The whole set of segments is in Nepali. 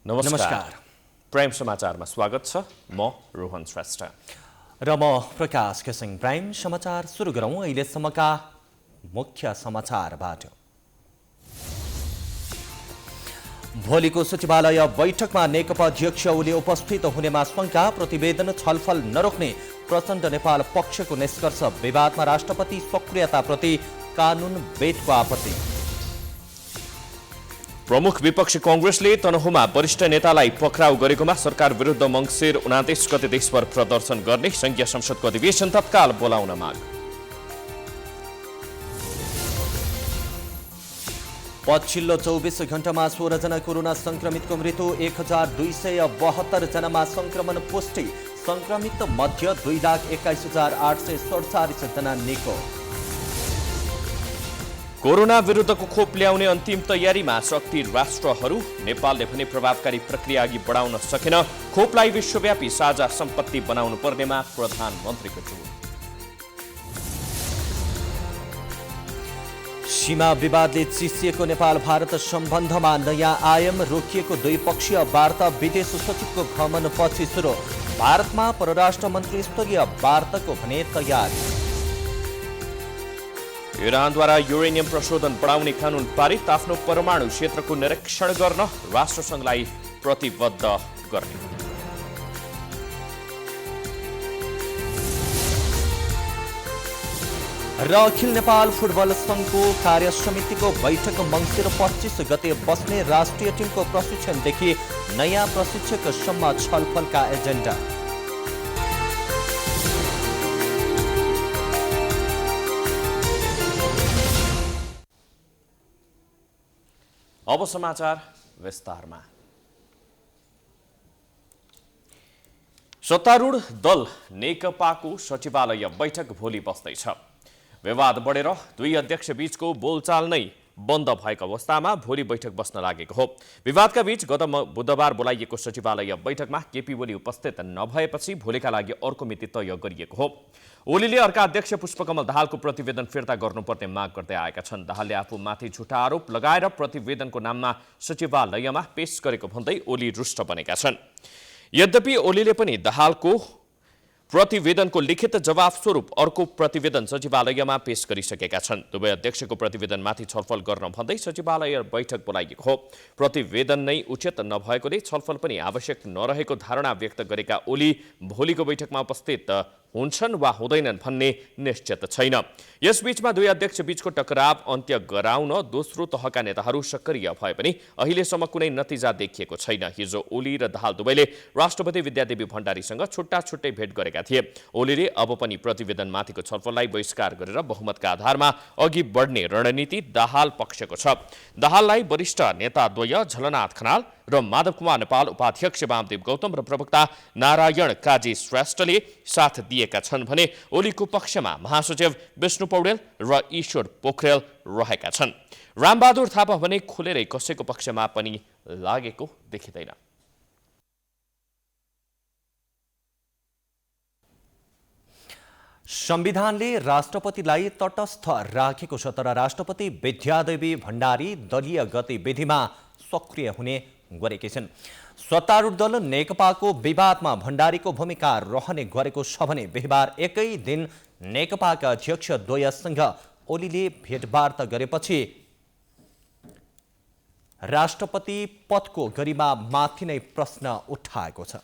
नमस्कार। प्राइम समाचारमा स्वागत छ। म रोहन श्रेष्ठ र म प्रकाश घिसिङ। प्राइम समाचार सुरु गरौँ अहिलेसम्मका मुख्य समाचारबाट। भोलिको सचिवालय बैठकमा नेकपा अध्यक्ष ओली उपस्थित हुनेमा शंका, प्रतिवेदन छलफल नरोक्ने प्रचण्ड नेपाल पक्षको निष्कर्ष, विवादमा राष्ट्रपति सक्रियताप्रति कानुनवेदको आपत्ति। प्रमुख विपक्षी कांग्रेसले तनहुमा वरिष्ठ नेतालाई पक्राउ गरेकोमा सरकार विरुद्ध मङ्सिर 29 गते देशभर प्रदर्शन गर्ने, संघीय संसदको अधिवेशन तत्काल बोलाउन माग। पछिल्लो 24 घण्टामा 16 जना कोरोना संक्रमितको मृत्यु, 1272 जनामा संक्रमण पुष्टि, संक्रमित मध्ये 2,21,847 जना निको। कोरोना विरुद्धको खोप ल्याउने अन्तिम तयारीमा शक्ति राष्ट्रहरू, नेपालले भने प्रभावकारी प्रक्रिया अघि बढाउन सकेन, खोपलाई विश्वव्यापी साझा सम्पत्ति बनाउनु पर्नेमा प्रधानमन्त्रीको जोड। सीमा विवादले चिसिएको नेपाल भारत सम्बन्धमा नयाँ आयाम, रोकिएको द्विपक्षीय वार्ता विदेश सचिवको भ्रमणपछि सुरु, भारतमा परराष्ट्र मन्त्री स्तरीय वार्ताको भने तयारी। इरानद्वारा युरेनियम प्रशोधन बढाउने कानुन पारित, आफ्नो परमाणु क्षेत्रको निरीक्षण गर्न राष्ट्रसङ्घलाई प्रतिबद्ध गर्ने। र अखिल नेपाल फुटबल सङ्घको कार्यसमितिको बैठक मङ्सिर 25 गते बस्ने, राष्ट्रिय टिमको प्रशिक्षणदेखि नयाँ प्रशिक्षकसम्म छलफलका एजेन्डा। अब समाचार विस्तारमा। सत्तारूढ दल नेकपाको सचिवालय बैठक भोलि बस्दैछ। विवाद बढेर दुई अध्यक्ष बीचको बोलचाल नै बन्द भएको अवस्थामा भोलि बैठक बस्न लागेको हो। विवादका बीच गत बुधबार बोलाइएको सचिवालय बैठकमा केपी ओली उपस्थित नभएपछि भोलिका लागि अर्को मिति तय गरिएको हो। ओलीले अर्का अध्यक्ष पुष्पकमल दाहालको प्रतिवेदन फिर्ता गर्नुपर्ने माग गर्दै आएका छन्। दाहालले आफूमाथि झुटा आरोप लगाएर प्रतिवेदनको नाममा सचिवालयमा पेश गरेको भन्दै ओली रुष्ट बनेका छन्। यद्यपि ओलीले पनि दाहालको प्रतिवेदनको लिखित जवाफ स्वरूप अर्को प्रतिवेदन सचिवालयमा पेश गरिसकेका छन्। दुवै अध्यक्षको प्रतिवेदनमाथि छलफल गर्न भन्दै सचिवालय बैठक बोलाइएको हो। प्रतिवेदन नै उचित नभएकोले छलफल पनि आवश्यक नरहेको धारणा व्यक्त गरेका ओली भोलिको बैठकमा उपस्थित हुन्छन् वा हुँदैनन् भन्ने निश्चित छैन। यसबीचमा दुई अध्यक्ष बीचको टकराव अन्त्य गराउन दोस्रो तहका नेताहरू सक्रिय भए पनि अहिलेसम्म कुनै नतिजा देखिएको छैन। हिजो ओली र दाहाल दुवैले राष्ट्रपति विद्यादेवी भण्डारीसँग छुट्टा छुट्टै भेट गरेका थिए। ओलीले अब पनि प्रतिवेदनमाथिको छलफललाई बहिष्कार गरेर बहुमतका आधारमा अघि बढ्ने रणनीति दाहाल पक्षको छ। दाहाललाई वरिष्ठ नेताद्वय झलनाथ खनाल र माधव कुमार नेपाल, उपाध्यक्ष वामदेव गौतम र प्रवक्ता नारायण काजी श्रेष्ठले साथ दिएका छन् भने ओलीको पक्षमा महासचिव विष्णु पौडेल र ईश्वर पोखरेल रहेका छन्। रामबहादुर थापा भने खुलेरै कसैको पक्षमा पनि लागेको देखिँदैन। संविधानले राष्ट्रपतिलाई तटस्थ राखेको छ, तर राष्ट्रपति विद्यादेवी भण्डारी दलीय गतिविधिमा सक्रिय हुने गरेकी छिन्। सत्तारूढ दल नेकपाको विवादमा भण्डारीको भूमिका रहने गरेको छ भने बिहिबार एकै दिन नेकपाका अध्यक्ष द्वयसँग ओलीले भेटवार्ता गरेपछि राष्ट्रपति पदको गरिमा माथि नै प्रश्न उठाएको छ।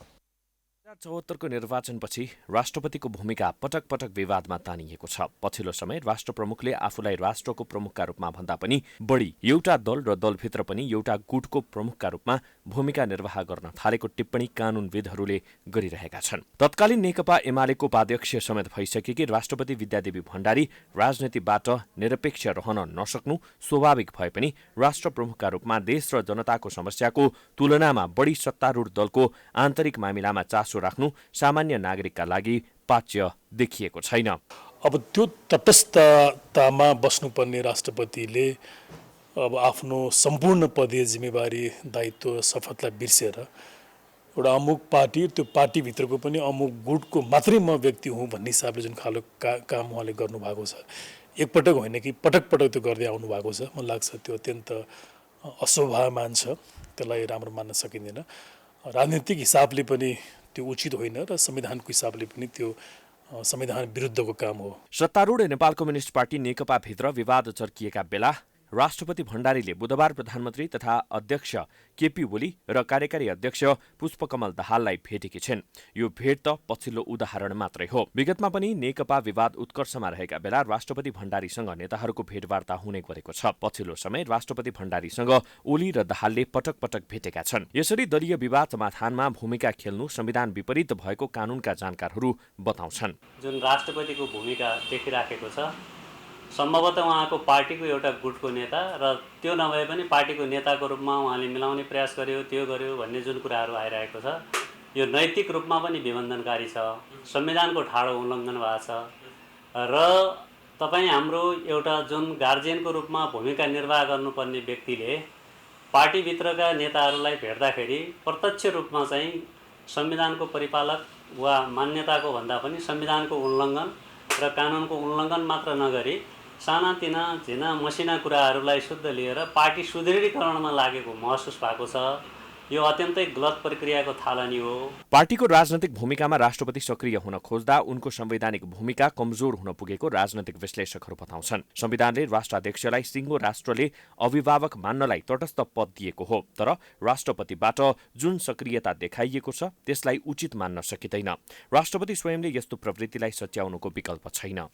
2074 को निर्वाचनपछि राष्ट्रपतिको भूमिका पटक पटक विवादमा तानिएको छ। पछिल्लो समय राष्ट्र प्रमुखले आफूलाई राष्ट्रको प्रमुखका रूपमा भन्दा पनि बढी एउटा दल र दलभित्र पनि एउटा गुटको प्रमुखका रूपमा भूमिका निर्वाह गर्न थालेको टिप्पणी कानुनविदहरूले गरिरहेका छन्। तत्कालीन नेकपा एमालेको उपाध्यक्ष समेत भइसकेकी राष्ट्रपति विद्यादेवी भण्डारी राजनीतिबाट निरपेक्ष रहन नसक्नु स्वाभाविक भए पनि राष्ट्र प्रमुखका रूपमा देश र जनताको समस्याको तुलनामा बढी सत्तारूढ दलको आन्तरिक मामिलामा चासो राख्नु सामान्य नागरिकका लागि पाच्य देखिएको छैन। अब त्यो तटस्थतामा बस्नुपर्ने राष्ट्रपतिले अब आफ्नो सम्पूर्ण पदीय जिम्मेवारी दायित्व शपथलाई बिर्सेर एउटा अमुक पार्टी, त्यो पार्टीभित्रको पनि अमुक गुटको मात्रै म व्यक्ति हुँ भन्ने हिसाबले जुन खालको काम उहाँले गर्नुभएको छ, एकपटक होइन कि पटक पटक त्यो गर्दै आउनु भएको छ। मलाई लाग्छ त्यो अत्यन्त अशोभामान छ त्यसलाई राम्रो मान्न सकिँदैन। राजनीतिक हिसाबले पनि त्यो उचित होइन र संविधानको हिसाबले पनि त्यो संविधान विरुद्धको काम हो। सत्तारूढ नेपाल कम्युनिस्ट पार्टी नेकपा भित्र विवाद चर्किएका बेला राष्ट्रपति भण्डारीले बुधबार प्रधानमन्त्री तथा अध्यक्ष केपी ओली र कार्यकारी अध्यक्ष पुष्पकमल दाहाललाई भेटेकी छिन्। यो भेट त पछिल्लो उदाहरण मात्रै हो। विगतमा पनि नेकपा विवाद उत्कर्षमा रहेका बेला राष्ट्रपति भण्डारीसँग नेताहरूको भेटवार्ता हुने गरेको छ। पछिल्लो समय राष्ट्रपति भण्डारीसँग ओली र दाहालले पटक पटक भेटेका छन्। यसरी दलीय विवाद समाधानमा भूमिका खेल्नु संविधान विपरीत भएको कानूनका जानकारहरू बताउँछन्। जुन राष्ट्रपतिको भूमिका देखिराखेको छ, सम्भवतः उहाँको पार्टीको एउटा गुटको नेता र त्यो नभए पनि पार्टीको नेताको रूपमा उहाँले मिलाउने प्रयास गर्यो, त्यो गर्यो भन्ने जुन कुराहरू आइरहेको छ, यो नैतिक रूपमा पनि विबन्धनकारी छ, संविधानको ठाडो उल्लङ्घन भएको छ र तपाईँ हाम्रो एउटा जुन गार्जियनको रूपमा भूमिका निर्वाह गर्नुपर्ने व्यक्तिले पार्टीभित्रका नेताहरूलाई भेट्दाखेरि प्रत्यक्ष रूपमा चाहिँ संविधानको परिपालक वा मान्यताको भन्दा पनि संविधानको उल्लङ्घन र कानुनको उल्लङ्घन मात्र नगरी सानातिना झिना मसिना कुराहरूलाई शुद्ध लिएर पार्टी सुदृढीकरणमा लागेको महसुस भएको छ। यो अत्यन्तै गलत प्रक्रियाको थालनी हो। पार्टीको राजनैतिक भूमिकामा राष्ट्रपति सक्रिय हुन खोज्दा उनको संवैधानिक भूमिका कमजोर हुन पुगेको राजनैतिक विश्लेषकहरू बताउँछन्। संविधानले राष्ट्राध्यक्षलाई सिङ्गो राष्ट्रले अभिभावक मान्नलाई तटस्थ पद दिएको हो, तर राष्ट्रपतिबाट जुन सक्रियता देखाइएको छ त्यसलाई उचित मान्न सकिँदैन। राष्ट्रपति स्वयंले यस्तो प्रवृत्तिलाई सच्याउनुको विकल्प छैन।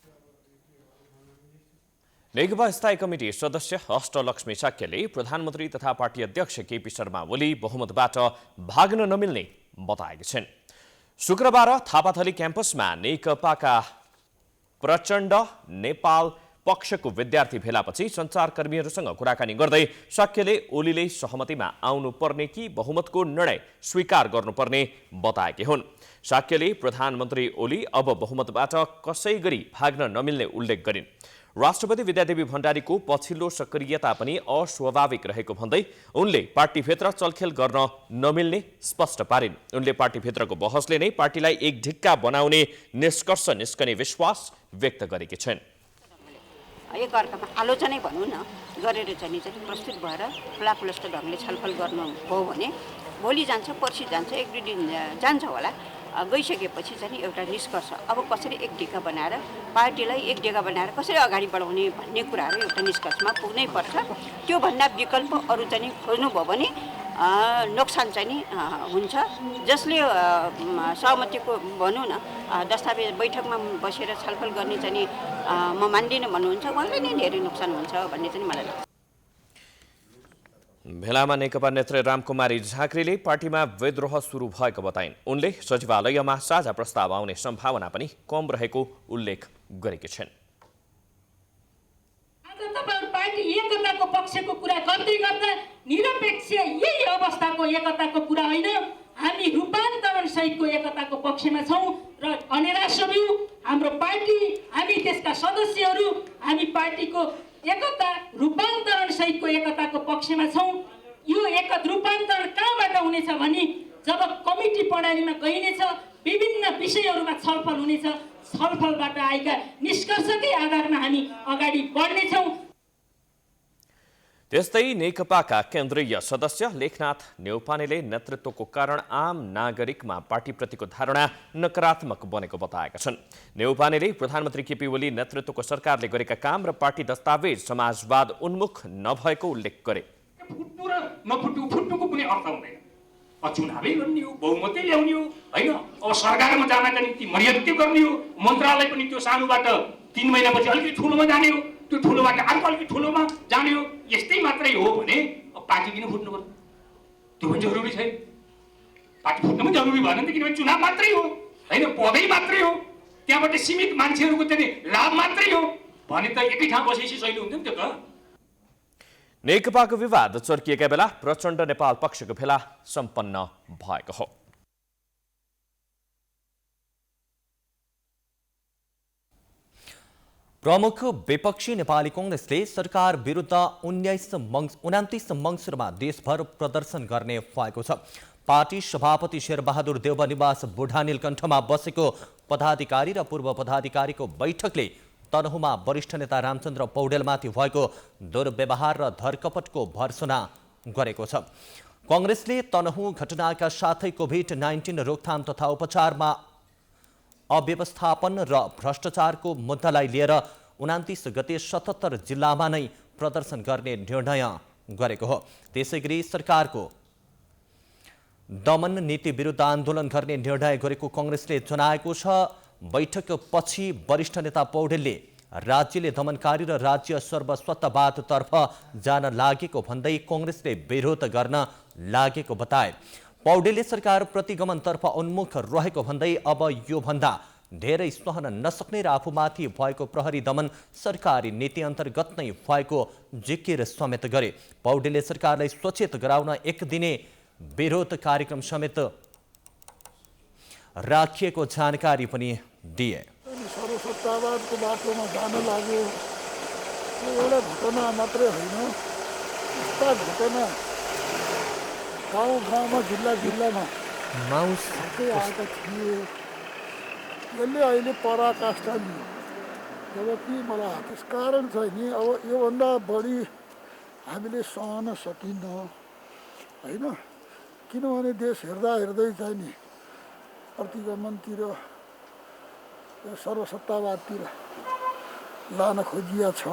नेकपा स्थायी कमिटी सदस्य अष्टलक्ष्मी शाक्यले प्रधानमन्त्री तथा पार्टी अध्यक्ष केपी शर्मा ओली बहुमतबाट भाग्न नमिल्ने बताएकी छिन्। शुक्रबार थापाथली क्याम्पसमा नेकपाका प्रचण्ड नेपाल पक्षको विद्यार्थी भेलापछि सञ्चारकर्मीहरूसँग कुराकानी गर्दै शाक्यले ओलीले सहमतिमा आउनुपर्ने कि बहुमतको निर्णय स्वीकार गर्नुपर्ने बताएकी हुन्। शाक्यले प्रधानमन्त्री ओली अब बहुमतबाट कसै गरी भाग्न नमिल्ने उल्लेख गरिन्। राष्ट्रपति विद्यादेवी भण्डारीको पछिल्लो सक्रियता पनि अस्वाभाविक रहेको भन्दै उनले पार्टीभित्र चलखेल गर्न नमिल्ने स्पष्ट पारिन्। उनले पार्टीभित्रको बहसले नै पार्टीलाई एक ढिक्का बनाउने निष्कर्ष निस्कने विश्वास व्यक्त गरेकी छिन्। एकअर्कामा आलोचनै भनौँ न गरेर चाहिँ प्रस्तुत भएर खुलाखुलस्त ढङ्गले छलफल गर्नु हो भने भोलि जान्छ, पर्सि जान्छ, एक दुई दिन जान्छ होला। गइसकेपछि चाहिँ एउटा निष्कर्ष अब कसरी एक ढिक्का बनाएर पार्टीलाई एक ढिक्का बनाएर कसरी अगाडि बढाउने भन्ने कुराहरू एउटा निष्कर्षमा पुग्नै पर्छ। त्योभन्दा विकल्प अरू चाहिँ खोज्नुभयो भने नोक्सान चाहिँ हुन्छ। जसले सहमतिको भनौँ न दस्तावेज बैठकमा बसेर छलफल गर्ने चाहिँ म मान्दिनँ भन्नुहुन्छ, उहाँलाई नै धेरै नोक्सान हुन्छ भन्ने चाहिँ मलाई लाग्छ। भेलामा नेकपा नेत्री रामकुमारी झाँक्रीले पार्टीमा विद्रोह सुरु भएको बताइन्। उनले सचिवालयमा साझा प्रस्ताव आउने सम्भावना पनि कम रहेको उल्लेख गरेकी छिन्। आज तपाईहरु पार्टी एकताको पक्षको कुरा गर्दै गर्दा निरपेक्ष यही अवस्थाको एकताको कुरा होइन, हामी रूपान्तरण सहितको एकताको पक्षमा छौं र अनेरासम्म हाम्रो पार्टी, हामी त्यसका सदस्यहरू, हामी पार्टीको एकता रूपान्तरण सहितको एकताको पक्षमा छौं। यो रूपान्तरण कहाँबाट हुनेछ भने जब कमिटी प्रणालीमा गइनेछ, विभिन्न विषयहरूमा छलफल हुनेछ, छलफलबाट आएका निष्कर्षकै आधारमा हामी अगाडि बढ्नेछौँ। त्यस्तै नेकपाका केन्द्रीय सदस्य लेखनाथ न्यौपानेले नेतृत्वको कारण आम नागरिकमा पार्टीप्रतिको धारणा नकारात्मक बनेको बताएका छन्। न्यौपानेले प्रधानमन्त्री केपी ओली नेतृत्वको सरकारले गरेका काम र पार्टी दस्तावेज समाजवाद उन्मुख नभएको उल्लेख गरे। फुट्नु र फुट्नुको कुनै अर्थ हुँदैन। चुनावै गर्ने हो, बहुमतै ल्याउने हो होइन। अब सरकारमा जानका निम्ति मर्यादित गर्ने हो, मन्त्रालय पनि त्यो सानोबाट 3 महिनापछि अलिकति ठुलोमा जाने हो, त्यो ठुलोबाट अर्को अलिकति ठुलोमा जाने हो। यस्तै मात्रै हो भने अब पार्टी किन फुट्नु पर्छ? त्यो पनि जरुरी छैन। पार्टी फुट्नु पनि जरुरी भएन नि त, किनभने चुनाव मात्रै हो होइन, पदै मात्रै हो, त्यहाँबाट सीमित मान्छेहरूको चाहिँ लाभ मात्रै हो भने त एकै ठाउँ बसेपछि सही हुन्थ्यो नि त्यो त। नेकपाको विवाद चर्किएका बेला प्रचण्ड नेपाल पक्षको भेला सम्पन्न भएको हो। प्रमुख विपक्षी नेपाली कांग्रेसले सरकार विरुद्ध 29 मङ्सिरमा देशभर प्रदर्शन गर्ने भएको छ। पार्टी सभापति शेरबहादुर देउवा निवास बुढानीलकण्ठमा बसेको पदाधिकारी र पूर्व पदाधिकारीको बैठकले तनहुमा वरिष्ठ नेता रामचन्द्र पौडेलमाथि भएको दुर्व्यवहार र धरकपटको भर्सना गरेको छ। कांग्रेसले तनहुँ घटनाका साथै कोभिड-19 रोकथाम तथा उपचारमा अव्यवस्थापन र भ्रष्टाचारको मुद्दालाई लिएर 29 गते 77 जिल्लामा नै प्रदर्शन गर्ने निर्णय गरेको हो। त्यसैगरी सरकारको दमन नीति विरुद्ध आन्दोलन गर्ने निर्णय गरेको कांग्रेसले जनाएको छ। बैठकपछि वरिष्ठ नेता पौडेलले राज्यले दमनकारी र राज्य सर्वस्वतवादतर्फ जान लागेको भन्दै कांग्रेसले विरोध गर्न लागेको बताए। पौडेलले सरकार प्रतिगमनतर्फ उन्मुख रहेको भन्दै अब यो भन्दा धेरै सहन नसक्ने र आफूमाथि भएको प्रहरी दमन सरकारी नीति अन्तर्गत नै भएको जिकिर समेत गरे। पौडेलले सरकारलाई सचेत गराउन एक दिने विरोध कार्यक्रम समेत राखिएको जानकारी पनि दिए। सर्वसत्तावादको बाटोमा जान लाग्यो यो एउटा घटना मात्रै होइन, यस्ता घटना गाउँ गाउँमा जिल्ला जिल्लामा आएका थिए। यसले अहिले पराकाष्ठा लियो। जबकि मलाई त्यस कारण चाहिँ नि अब योभन्दा बढी हामीले सहन सकिन्न होइन, किनभने देश हेर्दा हेर्दै चाहिँ नि प्रतिगमनतिर सर्वसत्तावादतिर लान खोजिया छ।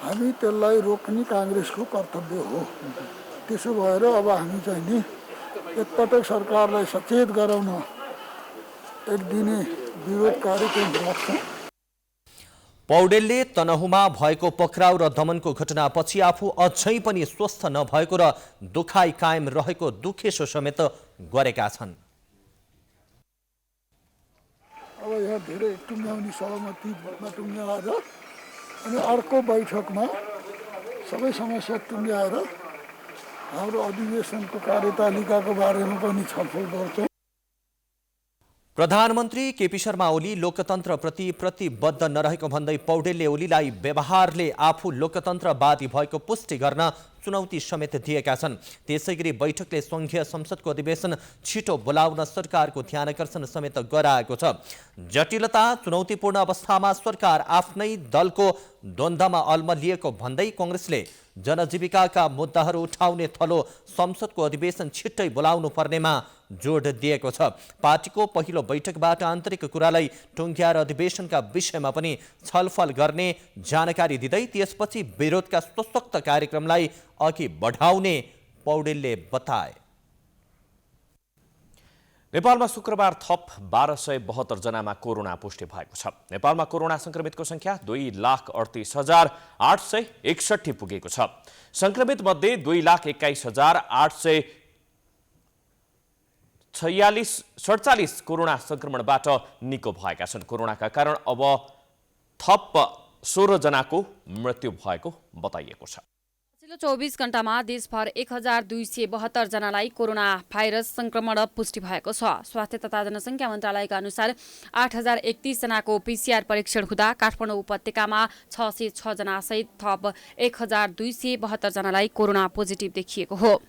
हामी त्यसलाई रोक्ने काङ्ग्रेसको कर्तव्य हो। त्यसो भएर अब हामी चाहिँ नि एकपटक सरकारलाई सचेत गराउन एक दिने विरोध कार्यक्रम राख्छौँ। पौडेलले तनहुँमा भएको पक्राउ र दमनको घटनापछि आफू अझै पनि स्वस्थ नभएको र दुखाइ कायम रहेको दुखेसो समेत गरेका छन्। अब यहाँ धेरै टुङ्ग्याउने सहमतिमा टुङ्ग्याएर अनि अर्को बैठकमा सबै समस्या टुङ्ग्याएर हाम्रो अधिवेशनको कार्यतालिकाको बारेमा पनि छलफल गर्छौँ। प्रधानमन्त्री केपी शर्मा ओली लोकतन्त्रप्रति प्रतिबद्ध नरहेको भन्दै पौडेलले ओलीलाई व्यवहारले आफू लोकतन्त्रवादी भएको पुष्टि गर्न चुनौती समेत दिएका छन्। त्यसैगरी बैठकले संघीय संसदको अधिवेशन छिटो बोलाउन सरकारको ध्यानकर्षण समेत गराएको छ। जटिलता चुनौतीपूर्ण अवस्थामा सरकार आफ्नै दलको द्वन्द्वमा अल्मलिएको भन्दै कांग्रेसले जनजीविकाका मुद्दाहरू उठाउने थलो संसदको अधिवेशन छिट्टै बोलाउनु पर्नेमा जोड दिएको छ। पार्टीको पहिलो बैठकबाट आन्तरिक कुरालाई टुङ्ग्याएर अधिवेशनका विषयमा पनि छलफल गर्ने जानकारी दिँदै त्यसपछि विरोधका सशक्त कार्यक्रमलाई अघि बढाउने पौडेलले बताए। नेपालमा शुक्रबार थप 1272 जनामा कोरोना पुष्टि भएको छ। नेपालमा कोरोना संक्रमितको संख्या 2,38,861 पुगेको छ। संक्रमित मध्ये 2,41,847 कोरोना संक्रमणबाट निको भएका छन्। कोरोनाका कारण अब थप 16 जनाको मृत्यु भएको बताइएको छ। पछिल्लो 24 घण्टामा देशभर 1272 जनालाई कोरोना भाइरस संक्रमण पुष्टि भएको छ। स्वास्थ्य तथा जनसङ्ख्या मन्त्रालयका अनुसार 8031 जनाको पीसीआर परीक्षण हुँदा काठमाडौँ उपत्यकामा 606 जनासहित थप 1272 जनालाई कोरोना पोजिटिभ देखिएको हो।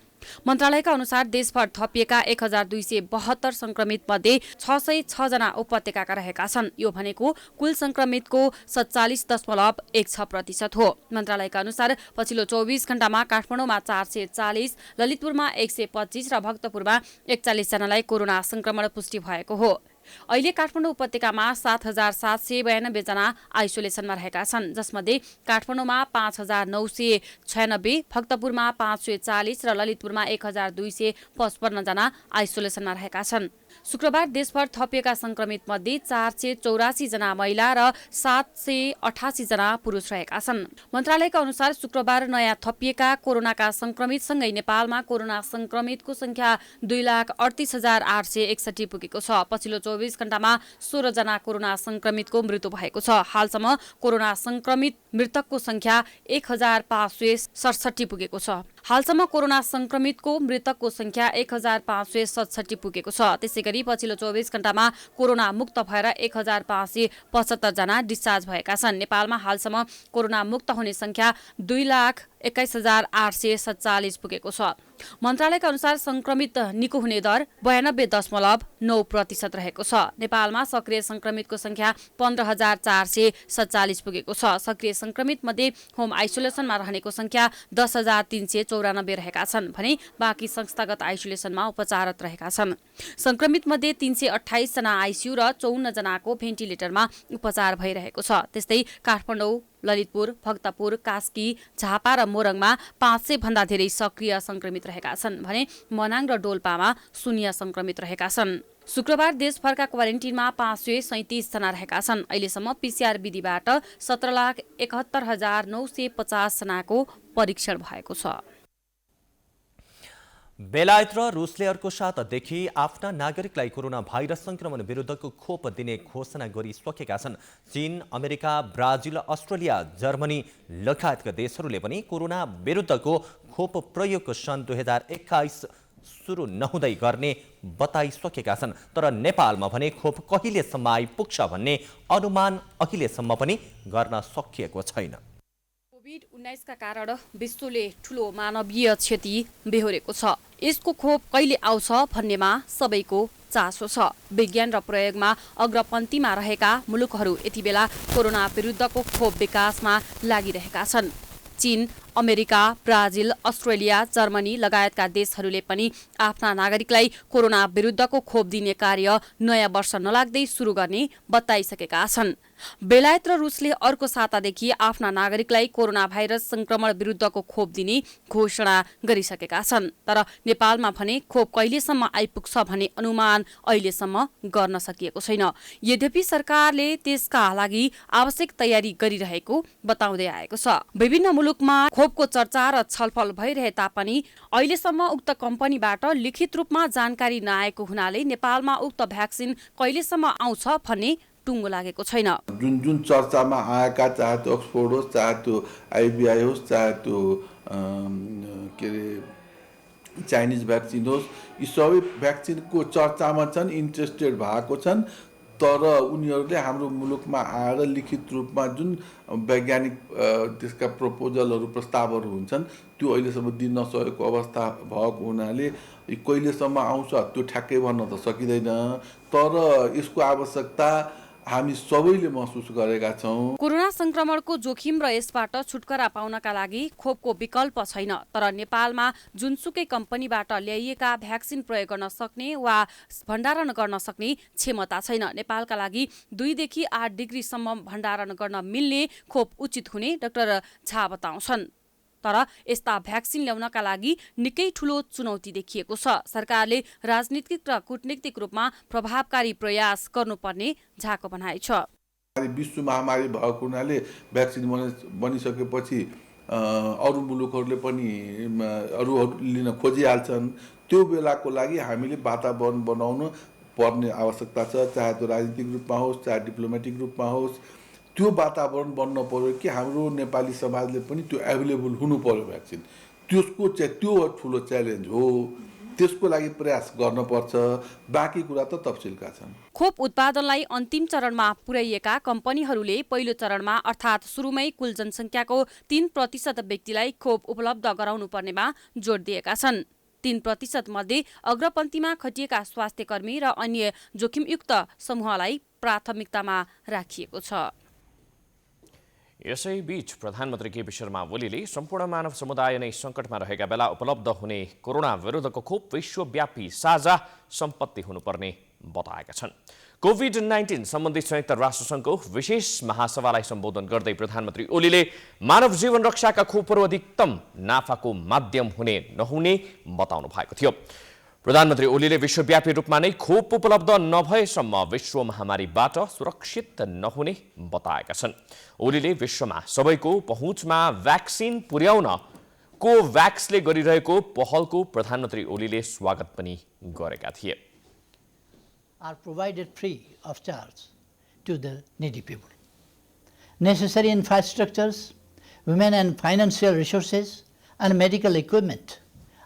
मन्त्रालयका अनुसार देशभर थपिएका 1272 संक्रमित मध्ये 606 जना उपत्यकाका रहेका छन्। यो भनेको कुल संक्रमितको 47.16% हो। मन्त्रालयका अनुसार पछिल्लो 24 घण्टामा काठमाडौँमा 440, ललितपुरमा 125 र भक्तपुरमा 41 जनालाई कोरोना संक्रमण पुष्टि भएको हो। अहिले काठमाडौँ उपत्यकामा 7792 जना आइसोलेसनमा रहेका छन्, जसमध्ये काठमाडौँमा 5996, भक्तपुरमा 540 र ललितपुरमा 1255 जना आइसोलेसनमा रहेका छन्। शुक्रबार देशभर थपिएका संक्रमित मध्ये 484 जना महिला र 788 जना पुरुष रहेका छन्। मन्त्रालयका अनुसार शुक्रबार नयाँ थपिएका कोरोनाका संक्रमितसँगै नेपालमा कोरोना संक्रमितको संख्या 2,38,861 पुगेको छ। पछिल्लो 24 घण्टामा 16 जना कोरोना संक्रमितको मृत्यु भएको छ। हालसम्म कोरोना संक्रमित मृतकको संख्या 1567 पुगेको छ। हालसम्म कोरोना संक्रमितको मृतकको संख्या 1567 पुगेको छ। त्यसैगरी पछिल्लो 24 घण्टामा कोरोना मुक्त भएर 1575 जना डिस्चार्ज भएका छन्। नेपालमा हालसम्म कोरोना मुक्त हुने संख्या 21,847 पुगेको छ। मन्त्रालयका अनुसार संक्रमित निको हुने दर 92.9% रहेको छ। नेपालमा सक्रिय संक्रमितको संख्या 15,447 पुगेको छ। सक्रिय संक्रमित मध्ये होम आइसोलेसनमा रहनेको संख्या 10,394 रहेका छन् भने बाँकी संस्थागत आइसोलेसनमा उपचाररत रहेका छन्। संक्रमित मध्ये 328 जना आइसियु र 54 जनाको भेन्टिलेटरमा उपचार भइरहेको छ। त्यस्तै काठमाडौँ, ललितपुर, भक्तपुर, कास्की, झापा र मोरङमा 500 भन्दा धेरै सक्रिय संक्रमित रहेका छन् भने मनाङ र डोल्पामा 0 संक्रमित रहेका छन्। शुक्रबार देशभरका क्वारेन्टिनमा 537 जना रहेका छन्। अहिलेसम्म पीसीआर विधिबाट 17,71,950 जनाको परीक्षण भएको छ। बेलायत र रुसले अर्को सातादेखि आफ्ना नागरिकलाई कोरोना भाइरस संक्रमण विरुद्धको खोप दिने घोषणा गरिसकेका छन्। चीन, अमेरिका, ब्राजिल, अस्ट्रेलिया, जर्मनी लगायतका देशहरूले पनि कोरोना विरुद्धको खोप प्रयोगको सन् 2021 सुरु नहुँदै गर्ने बताइसकेका छन्। तर नेपालमा भने खोप कहिलेसम्म आइपुग्छ भन्ने अनुमान अहिलेसम्म पनि गर्न सकिएको छैन। कोभिड-19 का कारण विश्वले ठूलो मानवीय क्षति बेहोरेको छ। यसको खोप कहिले आउँछ भन्नेमा सबैको चासो छ। विज्ञान र प्रयोगमा अग्रपन्थीमा रहेका मुलुकहरू यति बेला कोरोना विरुद्धको खोप विकासमा लागिरहेका छन्। चीन, अमेरिका, ब्राजिल, अस्ट्रेलिया, जर्मनी लगायतका देशहरूले पनि आफ्ना नागरिकलाई कोरोना विरुद्धको खोप दिने कार्य नयाँ वर्ष नलाग्दै सुरु गर्ने बताइसकेका छन्। बेलायत र रुसले अर्को सातादेखि आफ्ना नागरिकलाई कोरोना भाइरस संक्रमण विरुद्धको खोप दिने घोषणा गरिसकेका छन्। तर नेपालमा भने खोप कहिलेसम्म आइपुग्छ भन्ने अनुमान अहिलेसम्म गर्न सकिएको छैन। यद्यपि सरकारले त्यसका लागि आवश्यक तयारी गरिरहेको बताउँदै आएको छ। विभिन्न मुलुकमा खोपको चर्चा र छलफल भइरहे तापनि अहिलेसम्म उक्त कम्पनीबाट लिखित रूपमा जानकारी नआएको हुनाले नेपालमा उक्त भ्याक्सिन कहिलेसम्म आउँछ भन्ने टुङ्गो लागेको छैन। जुन चर्चामा आएका, चाहे त्यो अक्सफोर्ड होस्, चाहे त्यो आइबिआई होस्, चाहे त्यो के अरे चाइनिज भ्याक्सिन होस्, यी सबै भ्याक्सिनको चर्चामा छन्, इन्ट्रेस्टेड भएको छन्। तर उनीहरूले हाम्रो मुलुकमा आएर लिखित रूपमा जुन वैज्ञानिक त्यसका प्रपोजलहरू, प्रस्तावहरू हुन्छन् त्यो अहिलेसम्म दिन नसकेको अवस्था भएको हुनाले कहिलेसम्म आउँछ त्यो ठ्याक्कै भन्न त सकिँदैन। तर यसको आवश्यकता हामी सबैले महसुस गरेका छौँ। कोरोना संक्रमणको जोखिम र यसबाट छुटकारा पाउनका लागि खोपको विकल्प छैन। तर नेपालमा जुनसुकै कम्पनीबाट ल्याइएका भ्याक्सिन प्रयोग गर्न सक्ने वा भण्डारण गर्न सक्ने क्षमता छैन। नेपालका लागि 2 देखि 8 डिग्रीसम्म भण्डारण गर्न मिल्ने खोप उचित हुने डाक्टर झा बताउँछन्। तर यस्ता भ्याक्सिन ल्याउनका लागि निकै ठूलो चुनौती देखिएको छ। सरकारले राजनीतिक र कूटनीतिक रूपमा प्रभावकारी प्रयास गर्नुपर्ने झाको भनाइ छ। विश्व महामारी भएको हुनाले भ्याक्सिन बनिसकेपछि अरू मुलुकहरूले पनि अरूहरू लिन खोजिहाल्छन्। त्यो बेलाको लागि हामीले वातावरण बनाउन पर्ने आवश्यकता छ, चाहे त्यो राजनीतिक रूपमा होस्, चाहे डिप्लोमेटिक रूपमा होस्। त्यो वातावरण बन्न पर्यो कि हाम्रो नेपाली समाजले पनि त्यो एभाइलेबल हुनु पर्यो भ्याक्सिन। त्यो ठुलो च्यालेन्ज हो। त्यसको लागि प्रयास गर्नुपर्छ। बाँकी कुरा त तफसिलका छन्। खोप उत्पादनलाई अन्तिम चरणमा पुर्याइएका कम्पनीहरूले पहिलो चरणमा अर्थात् सुरुमै कुल जनसङ्ख्याको 3% व्यक्तिलाई खोप उपलब्ध गराउनु पर्नेमा जोड दिएका छन्। 3% मध्ये अग्रपन्थीमा खटिएका स्वास्थ्यकर्मी र अन्य जोखिमयुक्त समूहलाई प्राथमिकतामा राखिएको छ। यसैबीच प्रधानमन्त्री केपी शर्मा ओलीले सम्पूर्ण मानव समुदाय नै सङ्कटमा रहेका बेला उपलब्ध हुने कोरोना विरुद्धको खोप विश्वव्यापी साझा सम्पत्ति हुनुपर्ने बताएका छन्। कोभिड-19 सम्बन्धी संयुक्त राष्ट्रसङ्घको विशेष महासभालाई सम्बोधन गर्दै प्रधानमन्त्री ओलीले मानव जीवन रक्षाका खोपहरू अधिकतम नाफाको माध्यम हुने नहुने बताउनु भएको थियो। प्रधानमन्त्री ओलीले विश्वव्यापी रूपमा नै खोप उपलब्ध नभएसम्म विश्व महामारीबाट सुरक्षित नहुने बताएका छन्। ओलीले विश्वमा सबैको पहुँचमा भ्याक्सिन पुर्याउन कोभ्याक्सले गरिरहेको पहलको प्रधानमन्त्री ओलीले स्वागत पनि गरेका थिए। Are provided free of charge to the needy people. Necessary infrastructures, women and financial resources, and medical equipment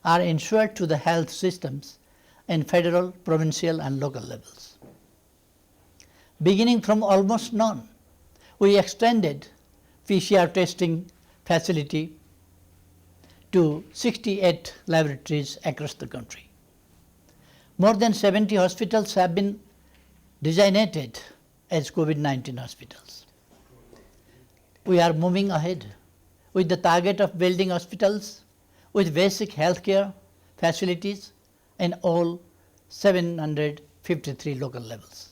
are ensured to the health systems in federal, provincial, and local levels. Beginning from almost none, we extended PCR testing facility to 68 laboratories across the country. More than 70 hospitals have been designated as COVID-19 hospitals. We are moving ahead with the target of building hospitals with basic healthcare facilities in all 753 local levels.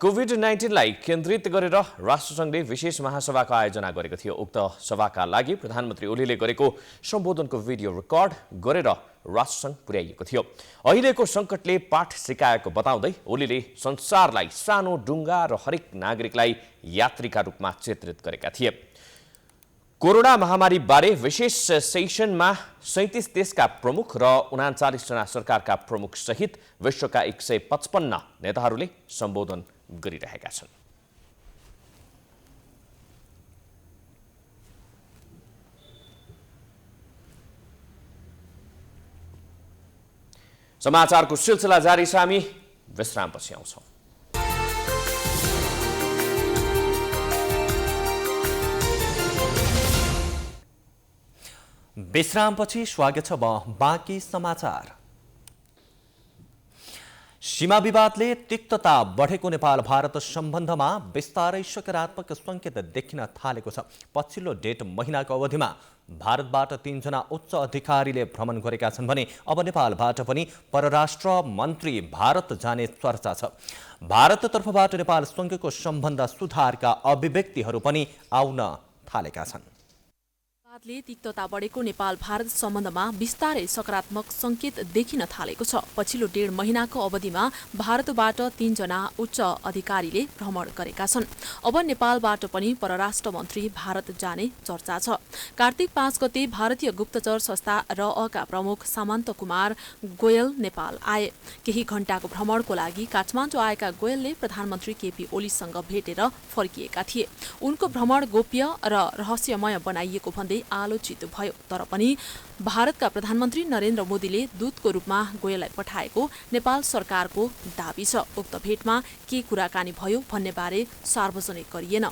COVID-19 लाई केन्द्रित गरेर राष्ट्रसङ्घले विशेष महासभाको आयोजना गरेको थियो। उक्त सभाका लागि प्रधानमन्त्री ओलीले गरेको सम्बोधनको भिडियो रेकर्ड गरेर राष्ट्रसङ्घ पुर्याइएको थियो। अहिलेको सङ्कटले पाठ सिकाएको बताउँदै ओलीले संसारलाई सानो डुङ्गा र हरेक नागरिकलाई यात्रीका रूपमा चित्रित गरेका थिए। कोरोना महामारी बारे विशेष सेसनमा 37 देशका प्रमुख र 39 जना सरकारका प्रमुख सहित विश्वका 155 नेताहरूले सम्बोधन गरिरहेका छन्। समाचारको सिलसिला जारी छ, हामी विश्रामपछि आउँछौँ। विश्रामपछि स्वागत छ बाँकी समाचार। सीमा विवादले तिक्तता बढेको नेपाल भारत सम्बन्धमा बिस्तारै सकारात्मक सङ्केत देखिन थालेको छ। पछिल्लो 1.5 महिनाको अवधिमा भारतबाट 3 जना उच्च अधिकारीले भ्रमण गरेका छन् भने अब नेपालबाट पनि परराष्ट्र मन्त्री भारत जाने चर्चा छ। भारततर्फबाट नेपालसँगको सम्बन्ध सुधारका अभिव्यक्तिहरू पनि आउन थालेका छन्। ले तिक्तता बढेको नेपाल भारत सम्बन्धमा बिस्तारै सकारात्मक संकेत देखिन थालेको छ। पछिल्लो 1.5 महिनाको अवधिमा भारतबाट 3 जना उच्च अधिकारीले भ्रमण गरेका छन्। अब नेपालबाट पनि परराष्ट्र मन्त्री भारत जाने चर्चा छ। कार्तिक 5 गते भारतीय गुप्तचर संस्था RAका प्रमुख सामन्त कुमार गोयल नेपाल आए। केही घण्टाको भ्रमणको लागि काठमाडौँ आएका गोयलले प्रधानमन्त्री केपी ओलीसँग भेटेर फर्किएका थिए। उनको भ्रमण गोप्य र रहस्यमय बनाइएको भन्दै आलोचित भयो। तर पनि भारतका प्रधानमन्त्री नरेन्द्र मोदीले दूतको रूपमा गोयललाई पठाएको नेपाल सरकारको दाबी छ। उक्त भेटमा के कुराकानी भयो भन्ने बारे सार्वजनिक गरिएन।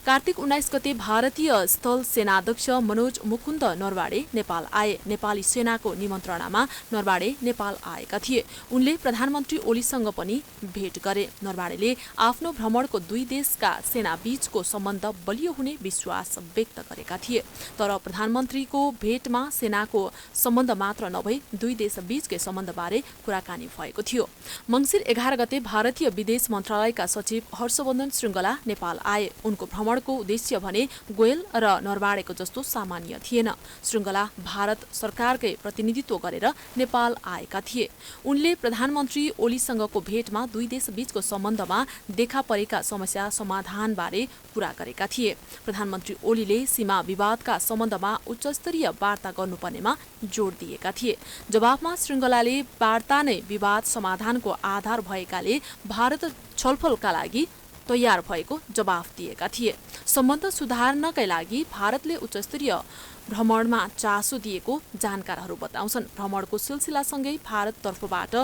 कार्तिक 19 गते भारतीय स्थल सेनाध्यक्ष मनोज मुकुन्द नरवाडे नेपाल आए। नेपाली सेनाको निमन्त्रणामा नरवाडे नेपाल आएका थिए। उनले प्रधानमन्त्री ओलीसँग पनि भेट गरे। नरवाडेले आफ्नो भ्रमणको 2 देशका सेना बीचको सम्बन्ध बलियो हुने विश्वास व्यक्त गरेका थिए। तर प्रधानमन्त्रीको भेटमा सेनाको सम्बन्ध मात्र नभई 2 देश बीचकै सम्बन्धबारे कुराकानी भएको थियो। मङ्सिर 11 गते भारतीय विदेश मन्त्रालयका सचिव हर्षवर्धन श्रृङ्गला नेपाल आए। उनको भ्रमणको उद्देश्य भने गोयल र नरवाडेको जस्तो सामान्य थिएन। श्रृङ्गला भारत सरकारकै प्रतिनिधित्व गरेर नेपाल आएका थिए। उनले प्रधानमन्त्री ओलीसँगको भेटमा 2 देश बीचको सम्बन्धमा देखा परेका समस्या समाधानबारे कुरा गरेका थिए। प्रधानमन्त्री ओलीले सीमा विवादका सम्बन्धमा उच्चस्तरीय वार्ता गर्नुपर्नेमा जोड दिएका थिए। जवाफमा श्रृङ्गलाले वार्ता नै विवाद समाधानको आधार भएकाले भारत छलफलका लागि तयार भएको जवाफ दिएका थिए। सम्बन्ध सुधार्नकै लागि भारतले उच्चस्तरीय भ्रमणमा चासो दिएको जानकारहरू बताउँछन्। भ्रमणको सिलसिलासँगै भारततर्फबाट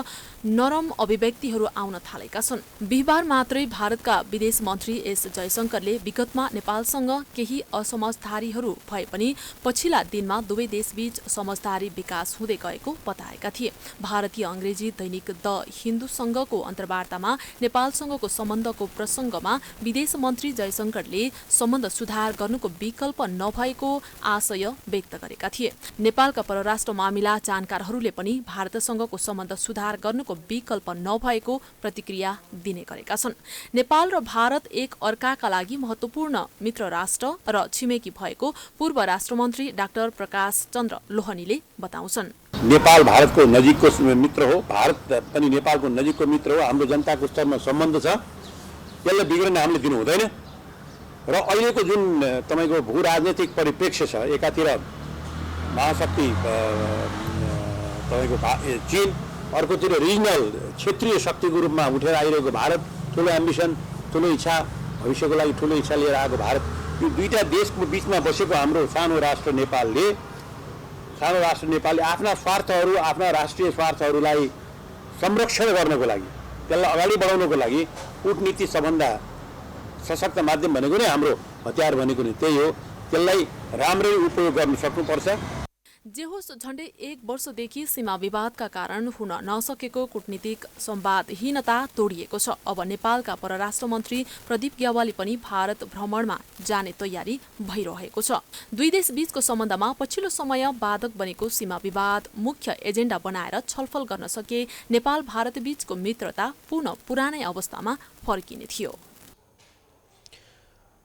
नरम अभिव्यक्तिहरू आउन थालेका छन्। बिहिबार मात्रै भारतका विदेश मन्त्री एस जयशंकरले विगतमा नेपालसँग केही असमझदारीहरू भए पनि पछिल्ला दिनमा दुवै देशबीच समझदारी विकास हुँदै गएको बताएका थिए। भारतीय अङ्ग्रेजी दैनिक द हिन्दूसँगको अन्तर्वार्तामा नेपालसँगको सम्बन्धको प्रसङ्गमा विदेश मन्त्री जयशंकरले सम्बन्ध सुधार गर्नुको विकल्प नभएको आशय व्यक्त गरेका थिए। नेपालका परराष्ट्र मामिला जानकारहरूले पनि भारतसँगको सम्बन्ध सुधार गर्नुको विकल्प नभएको प्रतिक्रिया दिने गरेका छन्। नेपाल र भारत एक अर्काका लागि महत्त्वपूर्ण मित्र राष्ट्र र छिमेकी भएको पूर्व राष्ट्रमन्त्री डाक्टर प्रकाश चन्द्र लोहनीले बताउँछन्। नेपाल भारतको नजिकको मित्र हो, भारत पनि नेपालको नजिकको मित्र हो। हाम्रो जनताको स्तरमा सम्बन्ध छ, यसलाई बिग्रन हामीले दिनु हुँदैन। र अहिलेको जुन तपाईको भू राजनीतिक परिप्रेक्ष्य छ, एकातिर महाशक्ति तपाईको चीन, अर्कोतिर रिजनल क्षेत्रीय शक्तिको रूपमा उठेर आइरहेको भारत, ठुलो एम्बिसन, ठुलो इच्छा, भविष्यको लागि ठुलो इच्छा लिएर आएको भारत, यो दुईटा देशको बिचमा बसेको हाम्रो सानो राष्ट्र नेपालले आफ्ना स्वार्थहरू, आफ्ना राष्ट्रिय स्वार्थहरूलाई संरक्षण गर्नको लागि, त्यसलाई अगाडि बढाउनको लागि कूटनीति सबभन्दा सशक्त माध्यम भनेको नै हाम्रो हतियार भनेको नै त्यही हो। त्यसलाई राम्ररी उपयोग गर्न सक्नुपर्छ। जे होस्, झण्डै 1 वर्षदेखि सीमा विवादका कारण हुन नसकेको कूटनीतिक संवादहीनता तोडिएको छ। अब नेपालका परराष्ट्र मन्त्री प्रदीप ग्यावाली पनि भारत भ्रमणमा जाने तयारी भइरहेको छ। दुई देश बीचको सम्बन्धमा पछिल्लो समय बाधक बनेको सीमा विवाद मुख्य एजेन्डा बनाएर छलफल गर्न सके नेपाल भारत बीचको मित्रता पुरानै अवस्थामा फर्किने थियो।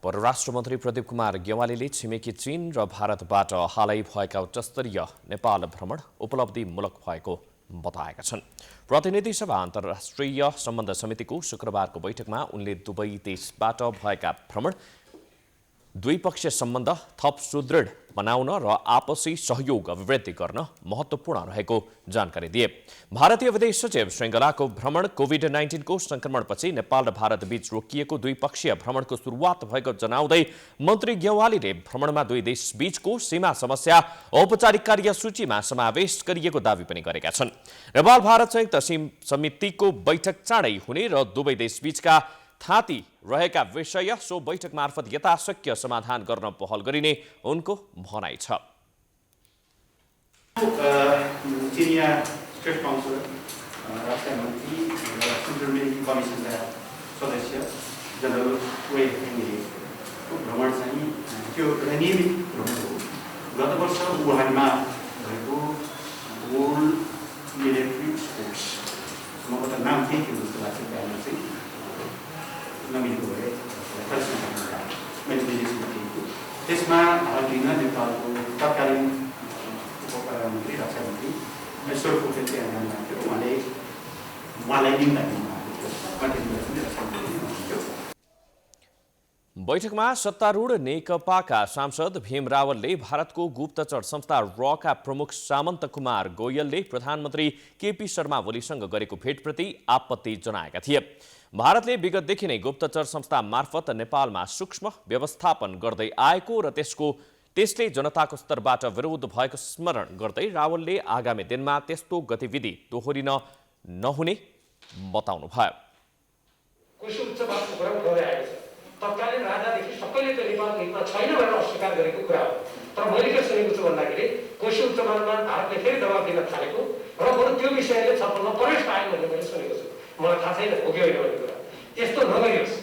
परराष्ट्र मन्त्री प्रदीप कुमार ग्यावालीले छिमेकी चीन र भारतबाट हालै भएका उच्चस्तरीय नेपाल भ्रमण उपलब्धिमूलक भएको बताएका छन्। प्रतिनिधि सभा अन्तर्राष्ट्रिय सम्बन्ध समितिको शुक्रबारको बैठकमा उनले दुवै देशबाट भएका भ्रमण द्विपक्षीय सम्बन्ध थप सुदृढ बनाउन र आपसी सहयोग अभिवृद्धि गर्न महत्त्वपूर्ण रहेको जानकारी दिए। भारतीय विदेश सचिव श्रृङ्खलाको भ्रमण कोभिड-19 को संक्रमणपछि नेपाल र भारत बीच रोकिएको द्विपक्षीय भ्रमणको सुरुवात भएको जनाउँदै मन्त्री ग्यावालीले भ्रमणमा दुई देश बीचको सीमा समस्या औपचारिक कार्य सूचीमा समावेश गरिएको दावी पनि गरेका छन्। नेपाल भारत संयुक्त समितिको बैठक चाँडै हुने र दुवै देश बीचका थाती रहेका विषय सो बैठक मार्फत यथाशक्य समाधान गर्न पहल गरिने उनको भनाइ छ। चिनिया स्टेट काउन्सिल राष्ट्रिय मन्त्री र सेन्ट्रल मेडिकल कमिसनका सदस्य जनरल वे हेङको भ्रमण चाहिँ त्यो एउटा नियमित भ्रमण हो। गत वर्ष वुहानमा भएको वर्ल्ड मिलिट्री स्पोर्ट्स सम्भवतः नाम के थियो जस्तो लाग्छ, त्यहाँमा चाहिँ नमिलेको भए मैले विदेशमा थिएको त्यसमा भाग लिन नेपालको तत्कालीन उपप्रधानमन्त्री रक्षा मन्त्री ईश्वर पोखरेल त्यहाँ जानुभएको थियो। उहाँलाई निम्ता बैठकमा सत्तारूढ नेकपाका सांसद भीम रावलले भारतको गुप्तचर संस्था रका प्रमुख सामन्त कुमार गोयलले प्रधानमन्त्री केपी शर्मा ओलीसँग गरेको भेटप्रति आपत्ति जनाएका थिए। भारतले विगतदेखि नै गुप्तचर संस्था मार्फत नेपालमा सूक्ष्म व्यवस्थापन गर्दै आएको र त्यसले जनताको स्तरबाट विरोध भएको स्मरण गर्दै रावलले आगामी दिनमा त्यस्तो गतिविधि दोहोरिन नहुने बताउनुभयो। तत्कालीन राजादेखि सबैले त्यो नेपालको हितमा छैन भनेर अस्वीकार गरेको कुरा हो। तर मैले के सुनेको छु भन्दाखेरि कोशी उच्च मार्गमा भारतले फेरि दबाब दिन थालेको र बरु त्यो विषयले छलफलमा प्रवेश पायो भन्ने मैले सुनेको छु। मलाई थाहा छैन हो कि होइन भन्ने कुरा। त्यस्तो नगरियोस्।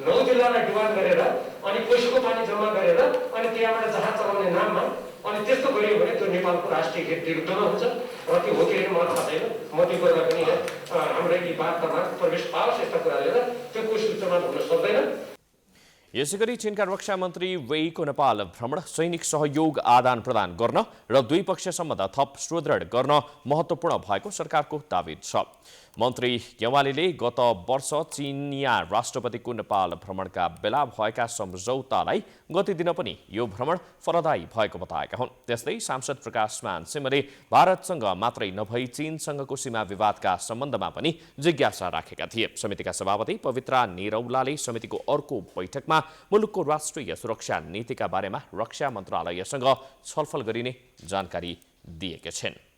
9 जिल्लालाई डिमान्ड गरेर अनि कोशीको पानी जम्मा गरेर अनि त्यहाँबाट जहाज चलाउने नाममा अनि त्यस्तो गरियो भने त्यो नेपालको राष्ट्रिय हित विरुद्धमा हुन्छ र त्यो हो कि होइन मलाई थाहा छैन। म त्यो कुरा पनि हाम्रो यी वार्तामा प्रवेश पाओस् यस्ता कुराले त्यो कोशी उच्च मार्ग हुन सक्दैन। यसैगरी चीनका रक्षा मन्त्री वेईको नेपाल भ्रमण सैनिक सहयोग आदान प्रदान गर्न र द्विपक्षीय सम्बन्ध थप सुदृढ गर्न महत्त्वपूर्ण भएको सरकारको दावी छ। मन्त्री ग्यावालीले गत वर्ष चीनिया राष्ट्रपतिको नेपाल भ्रमणका बेला भएका सम्झौतालाई गति दिन पनि यो भ्रमण फलदायी भएको बताएका हुन्। त्यस्तै सांसद प्रकाशमान सिंहले भारतसँग मात्रै नभई चीनसँगको सीमा विवादका सम्बन्धमा पनि जिज्ञासा राखेका थिए। समितिका सभापति पवित्रा निरौलाले समितिको अर्को बैठकमा मुलुकको राष्ट्रिय सुरक्षा नीतिका बारेमा रक्षा मन्त्रालयसँग छलफल गरिने जानकारी दिएका छिन्।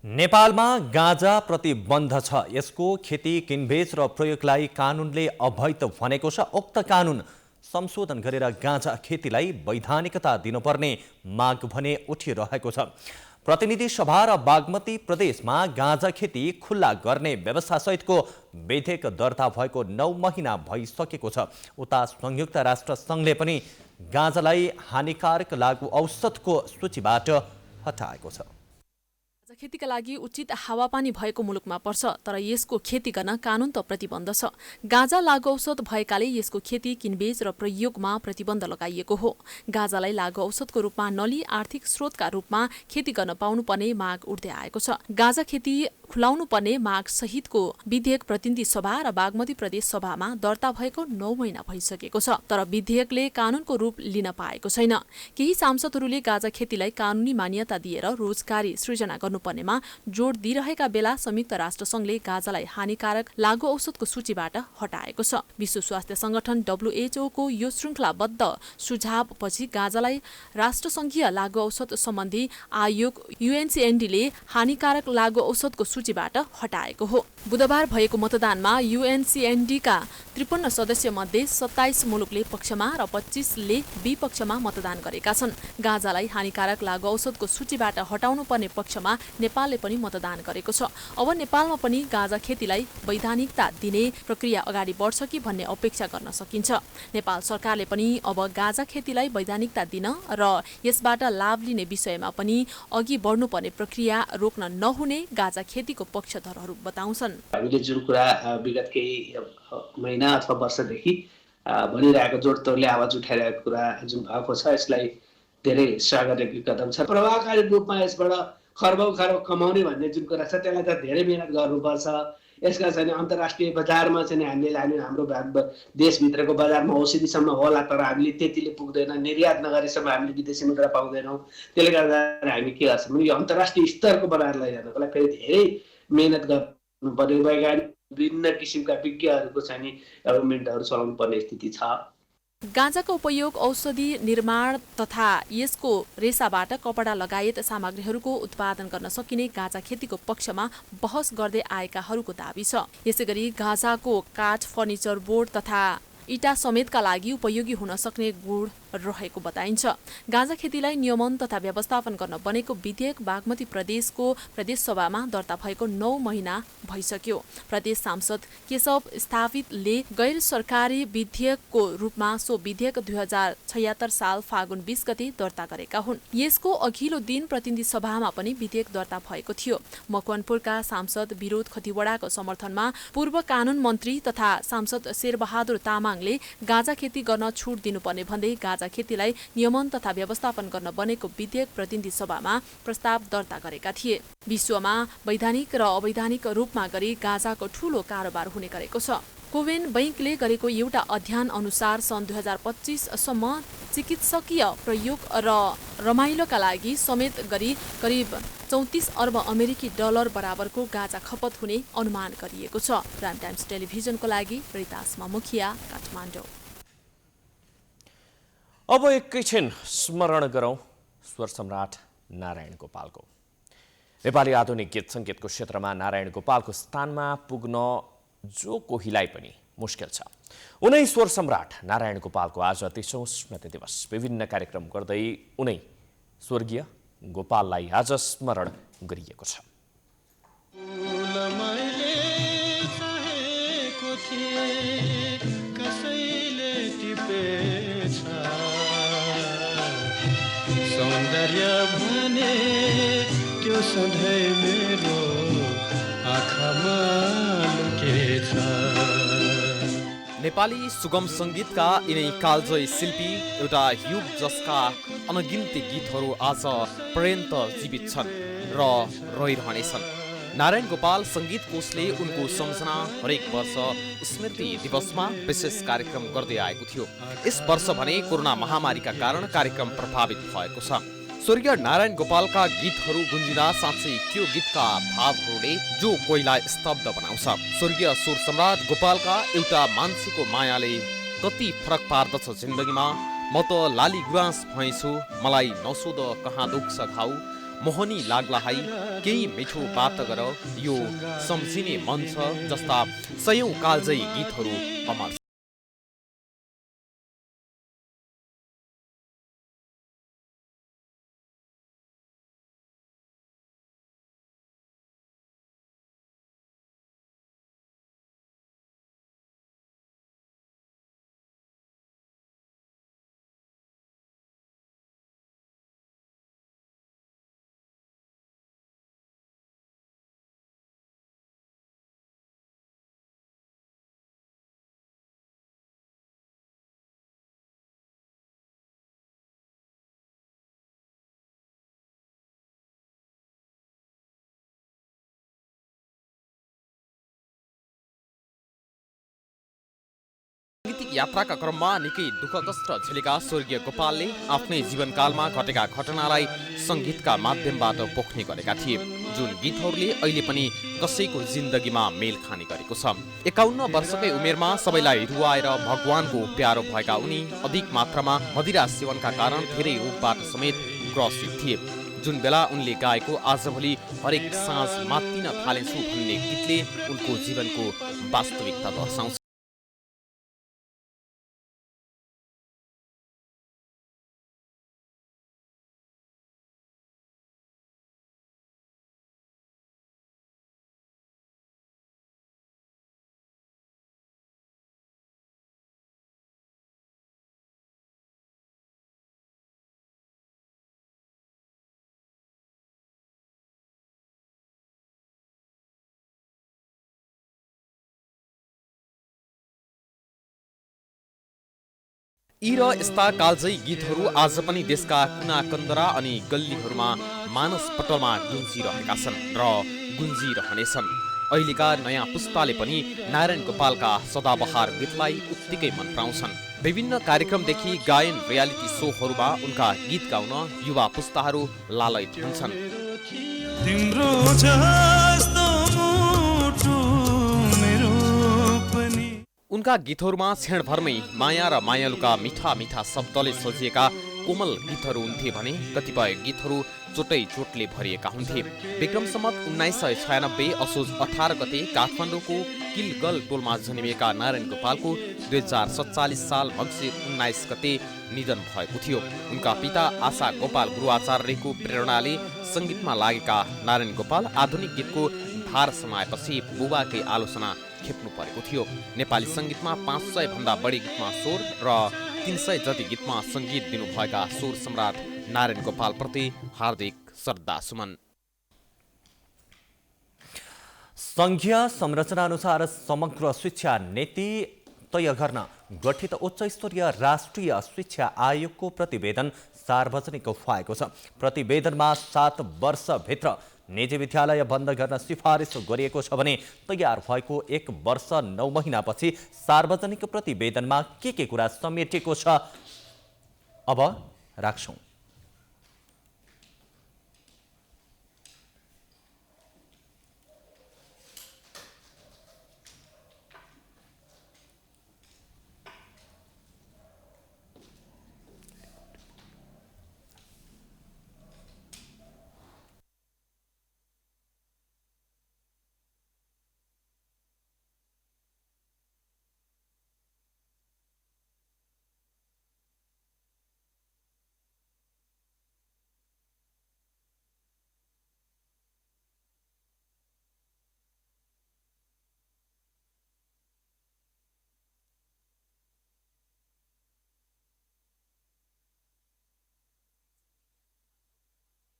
नेपालमा गाँजा प्रतिबन्ध छ। यसको खेती, किनबेच र प्रयोगलाई कानुनले अवैध भनेको छ। उक्त कानुन संशोधन गरेर गाँजा खेतीलाई वैधानिकता दिनुपर्ने माग भने उठिरहेको छ। प्रतिनिधि सभा र बागमती प्रदेशमा गाँजा खेती खुल्ला गर्ने व्यवस्थासहितको विधेयक दर्ता भएको 9 महिना भइसकेको छ। उता संयुक्त राष्ट्र सङ्घले पनि गाँजालाई हानिकारक लागु औषधको सूचीबाट हटाएको छ। खेतीका लागि उचित हावापानी भएको मुलुकमा पर्छ, तर यसको खेती गर्न कानुन त प्रतिबन्ध छ। गाँजा लागु औषध भएकाले यसको खेती, किनबेच र प्रयोगमा प्रतिबन्ध लगाइएको हो। गाँजालाई लागु औषधको रूपमा नलिई आर्थिक स्रोतका रूपमा खेती गर्न पाउनुपर्ने माग उठ्दै आएको छ। गाँजा खेती खुलाउनु पर्ने माग सहितको विधेयक प्रतिनिधि सभा र बागमती प्रदेश सभामा दर्ता भएको 9 महिना भइसकेको छ, तर विधेयकले कानुनको रूप लिन पाएको छैन। केही सांसदहरूले गाँजा खेतीलाई कानुनी मान्यता दिएर रोजगारी सृजना गर्नुपर्नेमा जोड दिइरहेका बेला संयुक्त राष्ट्र सङ्घले गाँजालाई हानिकारक लागु औषधको सूचीबाट हटाएको छ। विश्व स्वास्थ्य संगठन WHO को यो श्रृङ्खलाबद्ध सुझावपछि गाँजालाई राष्ट्रसङ्घीय लागु औषध सम्बन्धी आयोग UNCND ले हानिकारक लागु औषधको सूचीबाट हटाएको हो। बुधबार भएको मतदानमा UNCND-का 53 सदस्य मध्ये 27 मुलुकले पक्षमा र 25ले विपक्षमा मतदान गरेका छन्। गाँजालाई हानिकारक लागु औषधको सूचीबाट हटाउनु पर्ने पक्षमा नेपालले पनि मतदान गरेको छ। अब नेपालमा पनि गाँजा खेतीलाई वैधानिकता दिने प्रक्रिया अगाडि बढ्छ कि भन्ने अपेक्षा गर्न सकिन्छ। नेपाल सरकारले पनि अब गाँजा खेतीलाई वैधानिकता दिन र यसबाट लाभ लिने विषयमा पनि अघि बढ्नुपर्ने प्रक्रिया रोक्न नहुने गाँजा खेतीको पक्षधरहरू बताउँछन्। हामीले जुन कुरा विगत केही महिना अथवा वर्षदेखि भनिरहेको जोडतोडले आवाज उठाइरहेको कुरा जुन भएको छ, यसलाई धेरै स्वागत कदम छ। प्रभावकारी रूपमा यसबाट खरबौँ खरब कमाउने भन्ने जुन कुरा छ त्यसलाई त धेरै मेहनत गर्नुपर्छ। यसका चाहिँ अन्तर्राष्ट्रिय बजारमा चाहिँ हामीले लाने, हाम्रो देशभित्रको बजारमा औषधिसम्म होला, तर हामीले त्यतिले पुग्दैन। निर्यात नगरेसम्म हामीले विदेशी मुद्रा पाउँदैनौँ। त्यसले गर्दा हामी के गर्छौँ भने यो अन्तर्राष्ट्रिय स्तरको बनाएर लैजानको लागि फेरि धेरै मेहनत गर्नु पर्यो। वैज्ञानिक विभिन्न किसिमका विज्ञहरूको चाहिँ नि डेभलपमेन्टहरू चलाउनु पर्ने स्थिति छ। गाँजाको उपयोग औषधि निर्माण तथा यसको रेसाबाट कपडा लगायत सामग्रीहरूको उत्पादन गर्न सकिने गाँजा खेतीको पक्षमा बहस गर्दै आएकाहरूको दाबी छ। यसैगरी गाँजाको काठ, फर्निचर बोर्ड तथा इटा समेतका लागि उपयोगी हुन सक्ने गुण रहेको बताइन्छ। गाँजा खेतीलाई नियमन तथा व्यवस्थापन गर्न बनेको विधेयक बागमती प्रदेशको प्रदेश सभामा दर्ता भएको 9 महिना भइसक्यो। प्रदेश सांसद केशव स्थापितले गैर सरकारी विधेयकको रूपमा सो विधेयक 2076 साल फागुन 20 गते दर्ता गरेका हुन्। यसको अघिल्लो दिन प्रतिनिधि सभामा पनि विधेयक दर्ता भएको थियो। मकवानपुरका सांसद विरोध खतिवड़ाको समर्थनमा पूर्व कानून मन्त्री तथा सांसद शेरबहादुर तामाङले गाँजा खेती गर्न छुट दिनुपर्ने भन्दै गाँजा खेतीलाई नियमन तथा व्यवस्थापन गर्न बनेको विधेयक प्रतिनिधि सभामा प्रस्ताव दर्ता गरेका थिए। विश्वमा वैधानिक र अवैधानिक रूपमा गरी गाँजाको ठूलो कारोबार हुने गरेको छ। कोवेन बैंकले गरेको एउटा अध्ययन अनुसार सन् 2025 सम्म चिकित्सकीय प्रयोग र रमाइलोका लागि समेत गरी करिब 34 अर्ब अमेरिकी डलर बराबरको गाँजा खपत हुने अनुमान गरिएको छ। प्राइम टाइम्स टेलिभिजनको लागि रितास मुखिया, काठमाडौँ। अब एकैछिन स्मरण गरौँ स्वर सम्राट नारायण गोपालको। नेपाली आधुनिक गीत सङ्गीतको क्षेत्रमा नारायण गोपालको स्थानमा पुग्न जो कोहीलाई पनि मुस्किल छ। उनै स्वर सम्राट नारायण गोपालको आज 30औं स्मृति दिवस। विभिन्न कार्यक्रम गर्दै उनै स्वर्गीय गोपाललाई आज स्मरण गरिएको छ। सौन्दर्य भने त्यो सधैँ मेरो आँखामा लुकेछ। नेपाली सुगम सङ्गीतका यिनै कालजयी शिल्पी एउटा युग जसका अनगिन्ती गीतहरू आज पर्यन्त जीवित छन् र रहिरहनेछन्। नारायण गोपाल सङ्गीत कोषले उनको सम्झना हरेक वर्ष स्मृति दिवसमा विशेष कार्यक्रम गर्दै आएको थियो। यस वर्ष भने कोरोना महामारीका कारण कार्यक्रम प्रभावित भएको छ। स्वर्गीय नारायण गोपालका गीतहरू गुन्जिँदा साँच्चै त्यो गीतका भावहरूले जो कोहीलाई स्तब्ध बनाउँछ। स्वर्गीय स्वर सम्राट गोपालका एउटा मान्छेको मायाले कति फरक पार्दछ जिन्दगीमा। म त लाली गुराँस भएछु, मलाई नसोध कहाँ दुख्छ घाउ, मोहनी लाग्ला है केही मिठो बात गर, यो सम्झिने मन छ जस्ता सयौं कालजयी गीतहरू अमर। यात्राका क्रममा निकै दुःख कष्ट झेलेका स्वर्गीय गोपालले आफ्नै जीवनकालमा घटेका घटनालाई सङ्गीतका माध्यमबाट पोख्ने गरेका थिए, जुन गीतहरूले अहिले पनि कसैको जिन्दगीमा मेल खाने गरेको छ। 51 वर्षकै उमेरमा सबैलाई रुवाएर भगवानको प्यारो भएका उनी अधिक मात्रामा मदिरा सेवनका कारण धेरै रोगबाट समेत ग्रसित थिए। जुन बेला उनले गाएको आजभोलि हरेक साँझ मात्तिन थालेछु भन्ने गीतले उनको जीवनको वास्तविकता दर्शाउँछ। यी र यस्ता कालजयी गीतहरू आज पनि देशका कुना कन्दरा अनि गल्लीहरूमा मानस पटलमा गुन्जिरहेका छन् र गुन्जिरहनेछन्। अहिलेका नयाँ पुस्ताले पनि नारायण गोपालका सदाबहार गीतलाई उत्तिकै मन पराउँछन्। विभिन्न कार्यक्रमदेखि गायन रियालिटी शोहरूमा उनका गीत गाउन युवा पुस्ताहरू लालयित हुन्छन्। उनका गीतहरूमा क्षणभरमै माया र मायालुका मिठा मिठा शब्दले सजिएका कोमल गीतहरू हुन्थे भने कतिपय गीतहरू चोटै चोटले भरिएका हुन्थे। विक्रम सम्वत 1996 असोज 18 गते काठमाडौँको किलगल टोलमा जन्मिएका नारायण गोपालको 2047 साल मङ्सिर 19 गते निधन भएको थियो। उनका पिता आशा गोपाल गुरुआचार्यको प्रेरणाले सङ्गीतमा लागेका नारायण गोपाल आधुनिक गीतको भार समाएपछि बुबाकै आलोचना खेप्नु परेको थियो। नेपाली सङ्गीतमा 500 भन्दा बढी गीतमा स्वर र 300 जति गीतमा सङ्गीत दिनुभएका स्वर सम्राट नारायण गोपाल प्रति हार्दिक श्रद्धासुमन। संघीय संरचना अनुसार समग्र शिक्षा नीति तय गर्न गठित उच्च स्तरीय राष्ट्रिय शिक्षा आयोगको प्रतिवेदन सार्वजनिक भएको छ। प्रतिवेदनमा 7 वर्षभित्र निजी विद्यालय बन्द गर्न सिफारिस गरिएको छ भने तयार भएको 1 वर्ष 9 महिनापछि सार्वजनिक प्रतिवेदनमा के कुरा समेटिएको छ अब राख्छौं।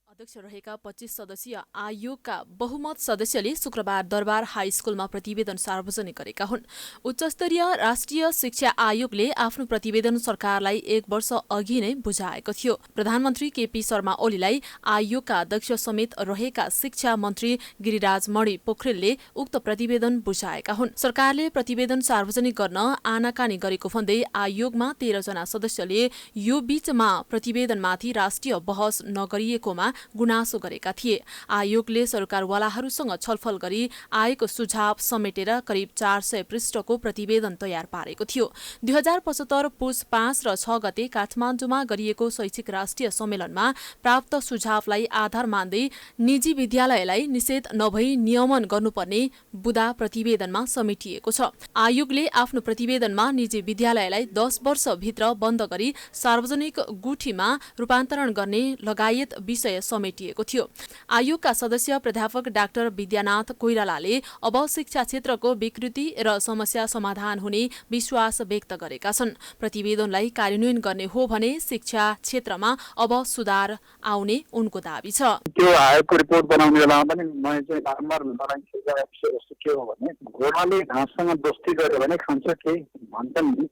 अध्यक्ष रहेका 25 सदस्यीय आयोगका बहुमत सदस्यले शुक्रबार दरबार हाई स्कुलमा प्रतिवेदन सार्वजनिक गरेका हुन्। उच्चस्तरीय राष्ट्रिय शिक्षा आयोगले आफ्नो प्रतिवेदन सरकारलाई 1 वर्ष अघि नै बुझाएको थियो। प्रधानमन्त्री केपी शर्मा ओलीलाई आयोगका अध्यक्ष समेत रहेका शिक्षा मन्त्री गिरिराज मणि पोखरेलले उक्त प्रतिवेदन बुझाएका हुन्। सरकारले प्रतिवेदन सार्वजनिक गर्न आनाकानी गरेको भन्दै आयोगमा 13 जना सदस्यले यो बीचमा प्रतिवेदनमाथि राष्ट्रिय बहस नगरिएकोमा गुनासो गरेका थिए। आयोगले सरकारवालाहरूसँग छलफल गरी आएको सुझाव समेटेर करिब 400 पृष्ठको प्रतिवेदन तयार पारेको थियो। 2075 पुस 5 र 6 गते काठमाडौँमा गरिएको शैक्षिक राष्ट्रिय सम्मेलनमा प्राप्त सुझावलाई आधार मान्दै निजी विद्यालयलाई निषेध नभई नियमन गर्नुपर्ने बुदा प्रतिवेदनमा समेटिएको छ। आयोगले आफ्नो प्रतिवेदनमा निजी विद्यालयलाई 10 वर्षभित्र बन्द गरी सार्वजनिक गुठीमा रूपान्तरण गर्ने लगायत विषय समेटिएको थियो। आयोगका सदस्य प्राध्यापक डाक्टर विद्यानाथ कोइरालाले अब शिक्षा क्षेत्रको विकृति र समस्या समाधान हुने विश्वास व्यक्त गरेका छन्। प्रतिवेदनलाई कार्यान्वयन गर्ने हो भने शिक्षा क्षेत्रमा अब सुधार आउने उनको दाबी छ। त्यो आयोगको रिपोर्ट बनाउने बेलामा पनि मैले चाहिँ बारम्बार नराम्रो विषय वस्तु के हो भने घोडाले घाँससँग दोस्ती गर्यो भने खान्छ के भन्छन् नि,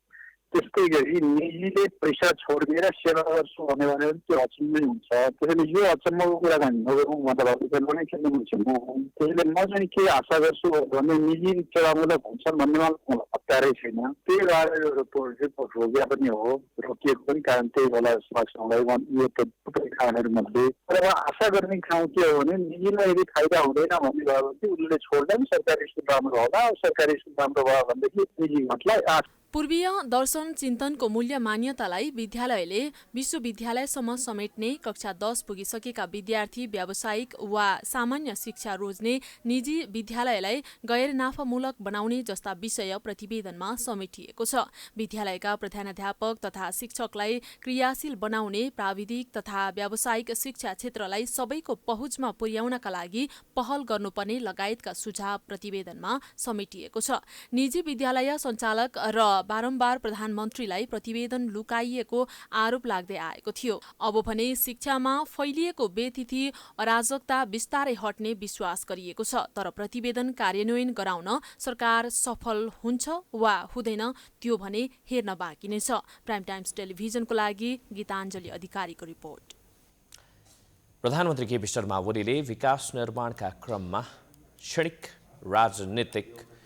त्यस्तै गरी निजीले पैसा छोडिदिएर सेवा गर्छु भन्यो भने त्यो अचम्मै हुन्छ। त्यसैले यो अचम्मको कुरा नगरौँ मतलब नै खेल्नु मन छैन। त्यसैले म चाहिँ के आशा गर्छु भने निजी सेवामूलक हुन्छन् भन्नेमा मलाई हतारै छैन। त्यही भएर यो रिपोर्ट रोकिया पनि हो, रोकिएको पनि कारण त्यही होला यो थुप्रै कारणहरू मध्ये। तर आशा गर्ने ठाउँ के हो भने निजीलाई यदि फाइदा हुँदैन भन्ने भयो भने उसले छोड्दा पनि सरकारी स्कुल राम्रो होला, सरकारी स्कुल राम्रो भयो भनेदेखि निजी घटलाई पूर्वीय दर्शन चिन्तनको मूल्य मान्यतालाई विद्यालयले विश्वविद्यालयसम्म समेट्ने, कक्षा 10 पुगिसकेका विद्यार्थी व्यावसायिक वा सामान्य शिक्षा रोज्ने, निजी विद्यालयलाई गैर नाफामूलक बनाउने जस्ता विषय प्रतिवेदनमा समेटिएको छ। विद्यालयका प्रधानाध्यापक तथा शिक्षकलाई क्रियाशील बनाउने, प्राविधिक तथा व्यावसायिक शिक्षा क्षेत्रलाई सबैको पहुँचमा पुर्याउनका लागि पहल गर्नुपर्ने लगायतका सुझाव प्रतिवेदनमा समेटिएको छ। निजी विद्यालय सञ्चालक र बारम्बार प्रधानमन्त्रीलाई प्रतिवेदन लुकाइएको आरोप लाग्दै आएको थियो। अब भने शिक्षामा फैलिएको बेतिथि अराजकता बिस्तारै हट्ने विश्वास गरिएको छ। तर प्रतिवेदन कार्यान्वयन गराउन सरकार सफल हुन्छ वा हुँदैन त्यो भने हेर्न बाँकी नै छ। प्राइम टाइम्स टेलिभिजनको लागि गीताञ्जली अधिकारीको रिपोर्ट। प्रधानमन्त्री केपी शर्मा ओलीले विकास निर्माणका क्रममा क्षणिक राजनीतिक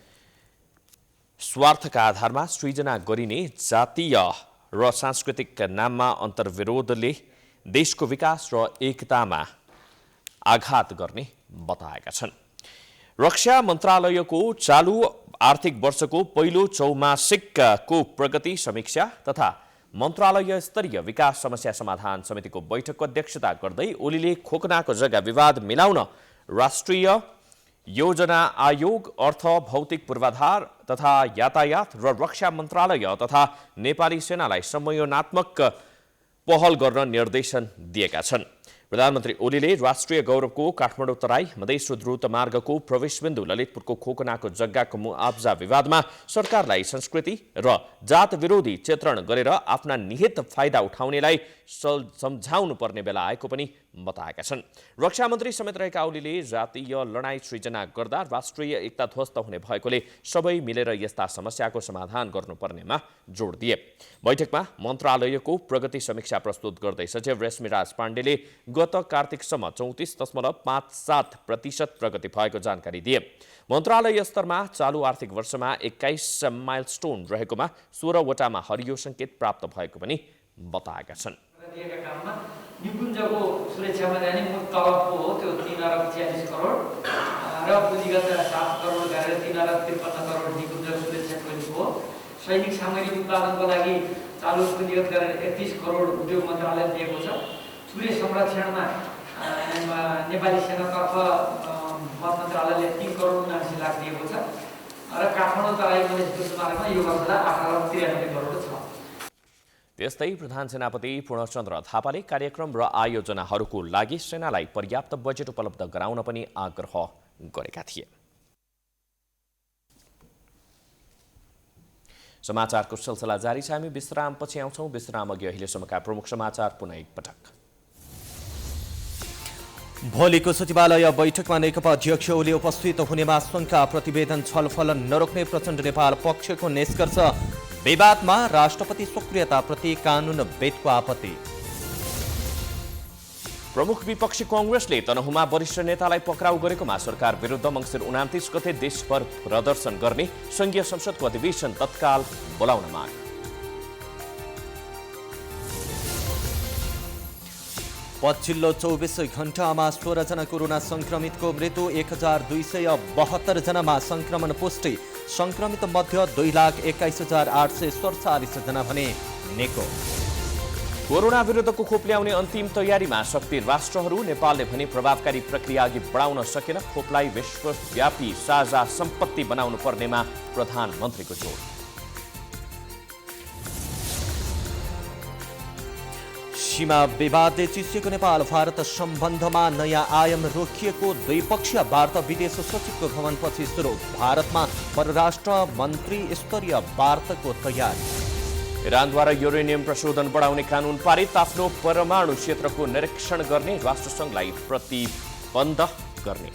स्वार्थका आधारमा सृजना गरिने जातीय र सांस्कृतिक नाममा अन्तर्विरोधले देशको विकास र एकतामा आघात गर्ने बताएका छन्। रक्षा मन्त्रालयको चालु आर्थिक वर्षको पहिलो चौमासिकको प्रगति समीक्षा तथा मन्त्रालय स्तरीय विकास समस्या समाधान समितिको बैठकको अध्यक्षता गर्दै ओलीले खोकनाको जग्गा विवाद मिलाउन राष्ट्रिय योजना आयोग, अर्थ भौतिक पूर्वाधार तथा यातायात र रक्षा मन्त्रालय तथा नेपाली सेनालाई समन्वयात्मक पहल गर्न निर्देशन दिएका छन्। प्रधानमन्त्री ओलीले राष्ट्रिय गौरवको काठमाडौँ तराई मधेस द्रुत मार्गको प्रवेशबिन्दु ललितपुरको खोकनाको जग्गाको मुआब्जा विवादमा सरकारलाई संस्कृति र जात विरोधी चित्रण गरेर आफ्ना निहित फाइदा उठाउनेलाई सम्झाउनु पर्ने बेला आएको पनि बताएका छन्। रक्षा मन्त्री समेत रहेका ओलीले जातीय लडाईँ सृजना गर्दा राष्ट्रिय एकता ध्वस्त हुने भएकोले सबै मिलेर यस्ता समस्याको समाधान गर्नुपर्नेमा जोड दिए। बैठकमा मन्त्रालयको प्रगति समीक्षा प्रस्तुत गर्दै सचिव रेशमिराज पाण्डेले गत कार्तिकसम्म 34.57% प्रगति भएको जानकारी दिए। मन्त्रालय स्तरमा चालु आर्थिक वर्षमा 21 माइलस्टोन रहेकोमा 16 वटामा हरियो संकेत प्राप्त भएको पनि बताएका छन्। निकुञ्जको सुरक्षामा जाने मूल तलबको हो त्यो 3 अरब 46 करोड र पुँजीगत 7 करोड गरेर 3 अरब 53 करोड निकुञ्ज सुरक्षा खोलेको हो। सैनिक सामग्री उत्पादनको लागि चालु पुँजीगत गरेर 31 करोड उद्योग मन्त्रालय दिएको छ। सूर्य संरक्षणमा नेपाली सेनातर्फ मत मन्त्रालयले 3 करोड 79 लाख दिएको छ र काठमाडौँ तराई मधेस द्रुत मार्गमा यो वर्षलाई 8 अरब 93 करोड छ। त्यस्तै प्रधान सेनापति पूर्णचन्द्र थापाले कार्यक्रम र आयोजनाहरूको लागि सेनालाई पर्याप्त बजेट उपलब्ध गराउन पनि आग्रह गरेका थिए। समाचारको सिलसिला जारी छ। हामी विश्रामपछि आउँछौँ। विश्राम अघि अहिलेसम्मका प्रमुख समाचार पुनः एकपटक। भोलिको सचिवालय बैठकमा नेकपा अध्यक्ष ओली उपस्थित हुनेमा शंका, प्रतिवेदन छलफल नरोक्ने प्रचण्ड नेपाल पक्षको निष्कर्ष, विवादमा राष्ट्रपति सक्रियताप्रति कानुनविदको आपत्ति। प्रमुख विपक्षी कांग्रेसले तनहुमा वरिष्ठ नेतालाई पक्राउ गरेकोमा सरकार विरुद्ध मङ्सिर 29 गते देशभर प्रदर्शन गर्ने, संघीय संसदको अधिवेशन तत्काल बोलाउन माग। पछिल्लो 24 घण्टामा 16 जना कोरोना संक्रमितको मृत्यु, 1272 जनामा संक्रमण पुष्टि। संक्रमित मध्ये 2,21,847 जना भने निको। कोरोना विरुद्धको खोप ल्याउने अन्तिम तयारीमा शक्ति राष्ट्रहरू। नेपालले भने प्रभावकारी प्रक्रिया अघि बढाउन सकेन, खोपलाई विश्वव्यापी साझा सम्पत्ति बनाउनु पर्नेमा प्रधानमन्त्रीको जोड। सीमा विवादले चिसिएको नेपाल भारत सम्बन्धमा नयाँ आयाम रोकिएको, द्विपक्षीय वार्ता विदेश सचिवको भ्रमणपछि सुरु। भारतमा परराष्ट्र मन्त्री स्तरीय वार्ताको तयारी। इरानद्वारा युरेनियम प्रशोधन बढाउने कानुन पारित, आफ्नो परमाणु क्षेत्रको निरीक्षण गर्ने, राष्ट्रसङ्घलाई प्रतिबन्ध गर्ने।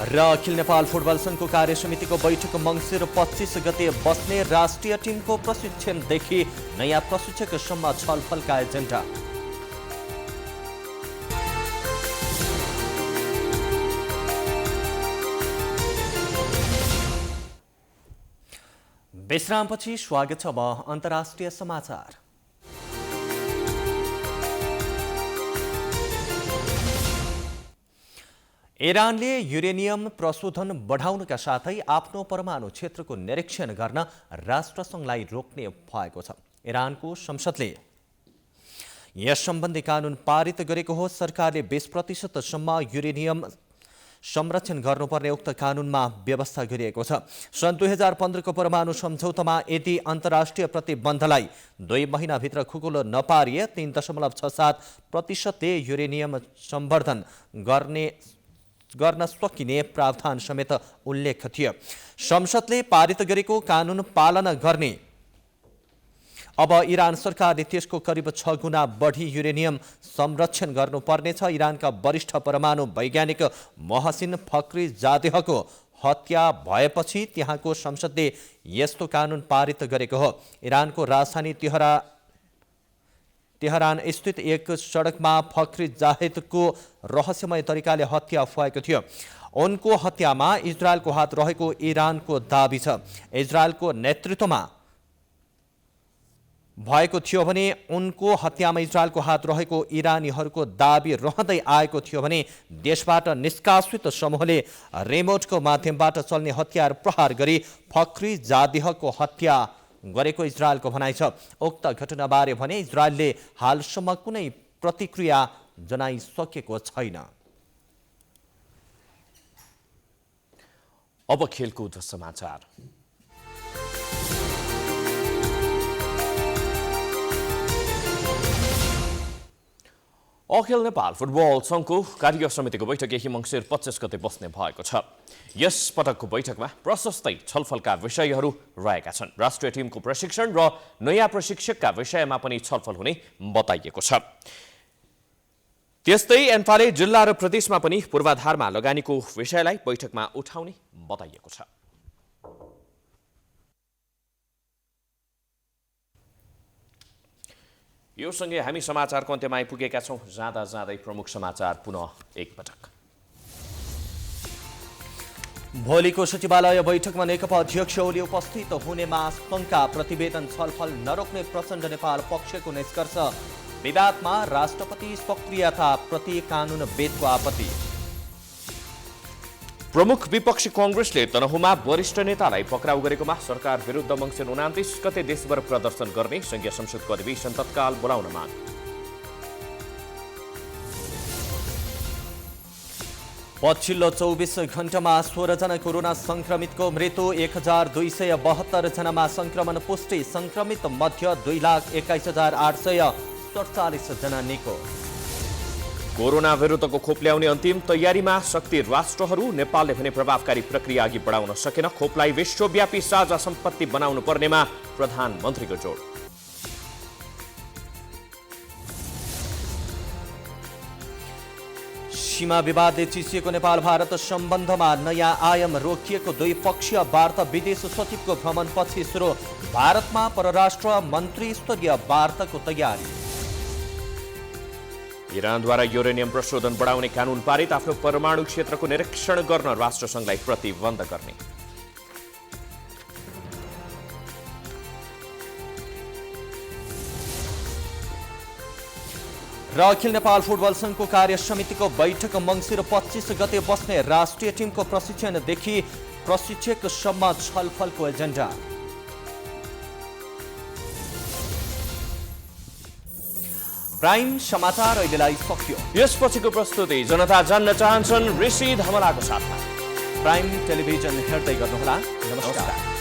र अखिल नेपाल फुटबल सङ्घको कार्यसमितिको बैठक मङ्सिर 25 गते बस्ने। राष्ट्रिय टिमको प्रशिक्षणदेखि नयाँ प्रशिक्षकसम्म छलफलका एजेन्डा। विश्रामपछि स्वागत छ। अब अन्तर्राष्ट्रिय समाचार। इरानले युरेनियम प्रशोधन बढाउनका साथै आफ्नो परमाणु क्षेत्रको निरीक्षण गर्न राष्ट्रसङ्घलाई रोक्ने भएको छ। इरानको संसदले यस सम्बन्धी कानुन पारित गरेको हो। सरकारले 20% सम्म युरेनियम संरक्षण गर्नुपर्ने उक्त कानुनमा व्यवस्था गरिएको छ। सन् 2015 को परमाणु सम्झौतामा यदि अन्तर्राष्ट्रिय प्रतिबन्धलाई 2 महिनाभित्र खुकुलो नपारिए 3.67% युरेनियम संवर्धन गर्न सकिने प्रावधान समेत उल्लेख थियो। संसदले पारित गरेको कानुन पालना गर्ने अब इरान सरकारले त्यसको करिब 6 गुणा बढी युरेनियम संरक्षण गर्नुपर्नेछ। इरानका वरिष्ठ परमाणु वैज्ञानिक मोहसिन फखरीजादेहको हत्या भएपछि त्यहाँको संसदले यस्तो कानुन पारित गरेको हो। इरानको राजधानी तेहरान स्थित एक सडकमा फखरीजादेहको रहस्यमय तरिकाले हत्या भएको थियो। उनको हत्यामा इजरायलको हात रहेको इरानको दाबी छ। इजरायलको नेतृत्वमा भएको थियो भने उनको हत्यामा इजरायलको हात रहेको इरानीहरूको दाबी रहँदै आएको थियो भने देशबाट निष्कासित समूहले रिमोटको माध्यमबाट चल्ने हतियार प्रहार गरी फखरीजादेहको हत्या गरेको इजरायलको भनाइ छ। उक्त घटनाबारे भने इजरायलले हालसम्म कुनै प्रतिक्रिया जनाइसकेको छैन। अब खेलकुद समाचार। अखिल नेपाल फुटबल संघको कार्य समितिको बैठक यही मङ्सिर 25 गते बस्ने भएको छ। यस पटकको बैठकमा प्रशस्तै छलफलका विषयहरू रहेका छन्। राष्ट्रिय टिमको प्रशिक्षण र नयाँ प्रशिक्षकका विषयमा पनि छलफल हुने बताइएको छ। त्यस्तै एन्फाले जिल्ला र प्रदेशमा पनि पूर्वाधारमा लगानीको विषयलाई बैठकमा उठाउने बताइएको छ। यो सँगै हामी समाचारको अन्त्यमा आइपुगेका छौँ। जाँदा जाँदै प्रमुख समाचार पुनः एकपटक। भोलिको सचिवालय बैठकमा नेकपा अध्यक्ष ओली उपस्थित हुनेमा शङ्का। प्रतिवेदन छलफल नरोक्ने प्रचण्ड नेपाल पक्षको निष्कर्ष। विवादमा राष्ट्रपति सक्रियता प्रति कानुनवेदको आपत्ति। प्रमुख विपक्षी कांग्रेसले तनहुमा वरिष्ठ नेतालाई पक्राउ गरेकोमा सरकार विरुद्ध मङ्सिर 29 गते देशभर प्रदर्शन गर्ने संघीय संसदको अधिवेशन तत्काल बोलाउन माग। पछिल्लो 24 घण्टामा 16 जना कोरोना संक्रमितको मृत्यु। 1272 जनामा संक्रमण पुष्टि। संक्रमित मध्ये 2,21,847 जना निको। कोरोना विरुद्धको खोप ल्याउने अन्तिम तयारीमा शक्ति राष्ट्रहरू। नेपालले भने प्रभावकारी प्रक्रिया अघि बढाउन सकेन। खोपलाई विश्वव्यापी साझा सम्पत्ति बनाउनु पर्नेमा प्रधानमन्त्रीको जोड। सीमा विवादले चिसिएको नेपाल भारत सम्बन्धमा नयाँ आयाम रोकिएको। द्विपक्षीय वार्ता। विदेश सचिवको भ्रमणपछि सुरु। भारतमा परराष्ट्र मन्त्री स्तरीय वार्ताको तयारी। इरानद्वारा युरेनियम प्रशोधन बढाउने कानुन पारित। आफ्नो परमाणु क्षेत्रको निरीक्षण गर्न राष्ट्रसङ्घलाई प्रतिबन्ध गर्ने। र अखिल नेपाल फुटबल संघको कार्य समितिको बैठक मङ्सिर 25 गते बस्ने। राष्ट्रिय टिमको प्रशिक्षणदेखि प्रशिक्षकसम्म छलफलको एजेन्डा। प्राइम समाचार अहिलेलाई सकियो। यसपछिको प्रस्तुति जनता जान्न चाहन्छन् ऋषि धमलाको साथमा। प्राइम टेलिभिजन हेर्दै गर्नुहोला। नमस्कार।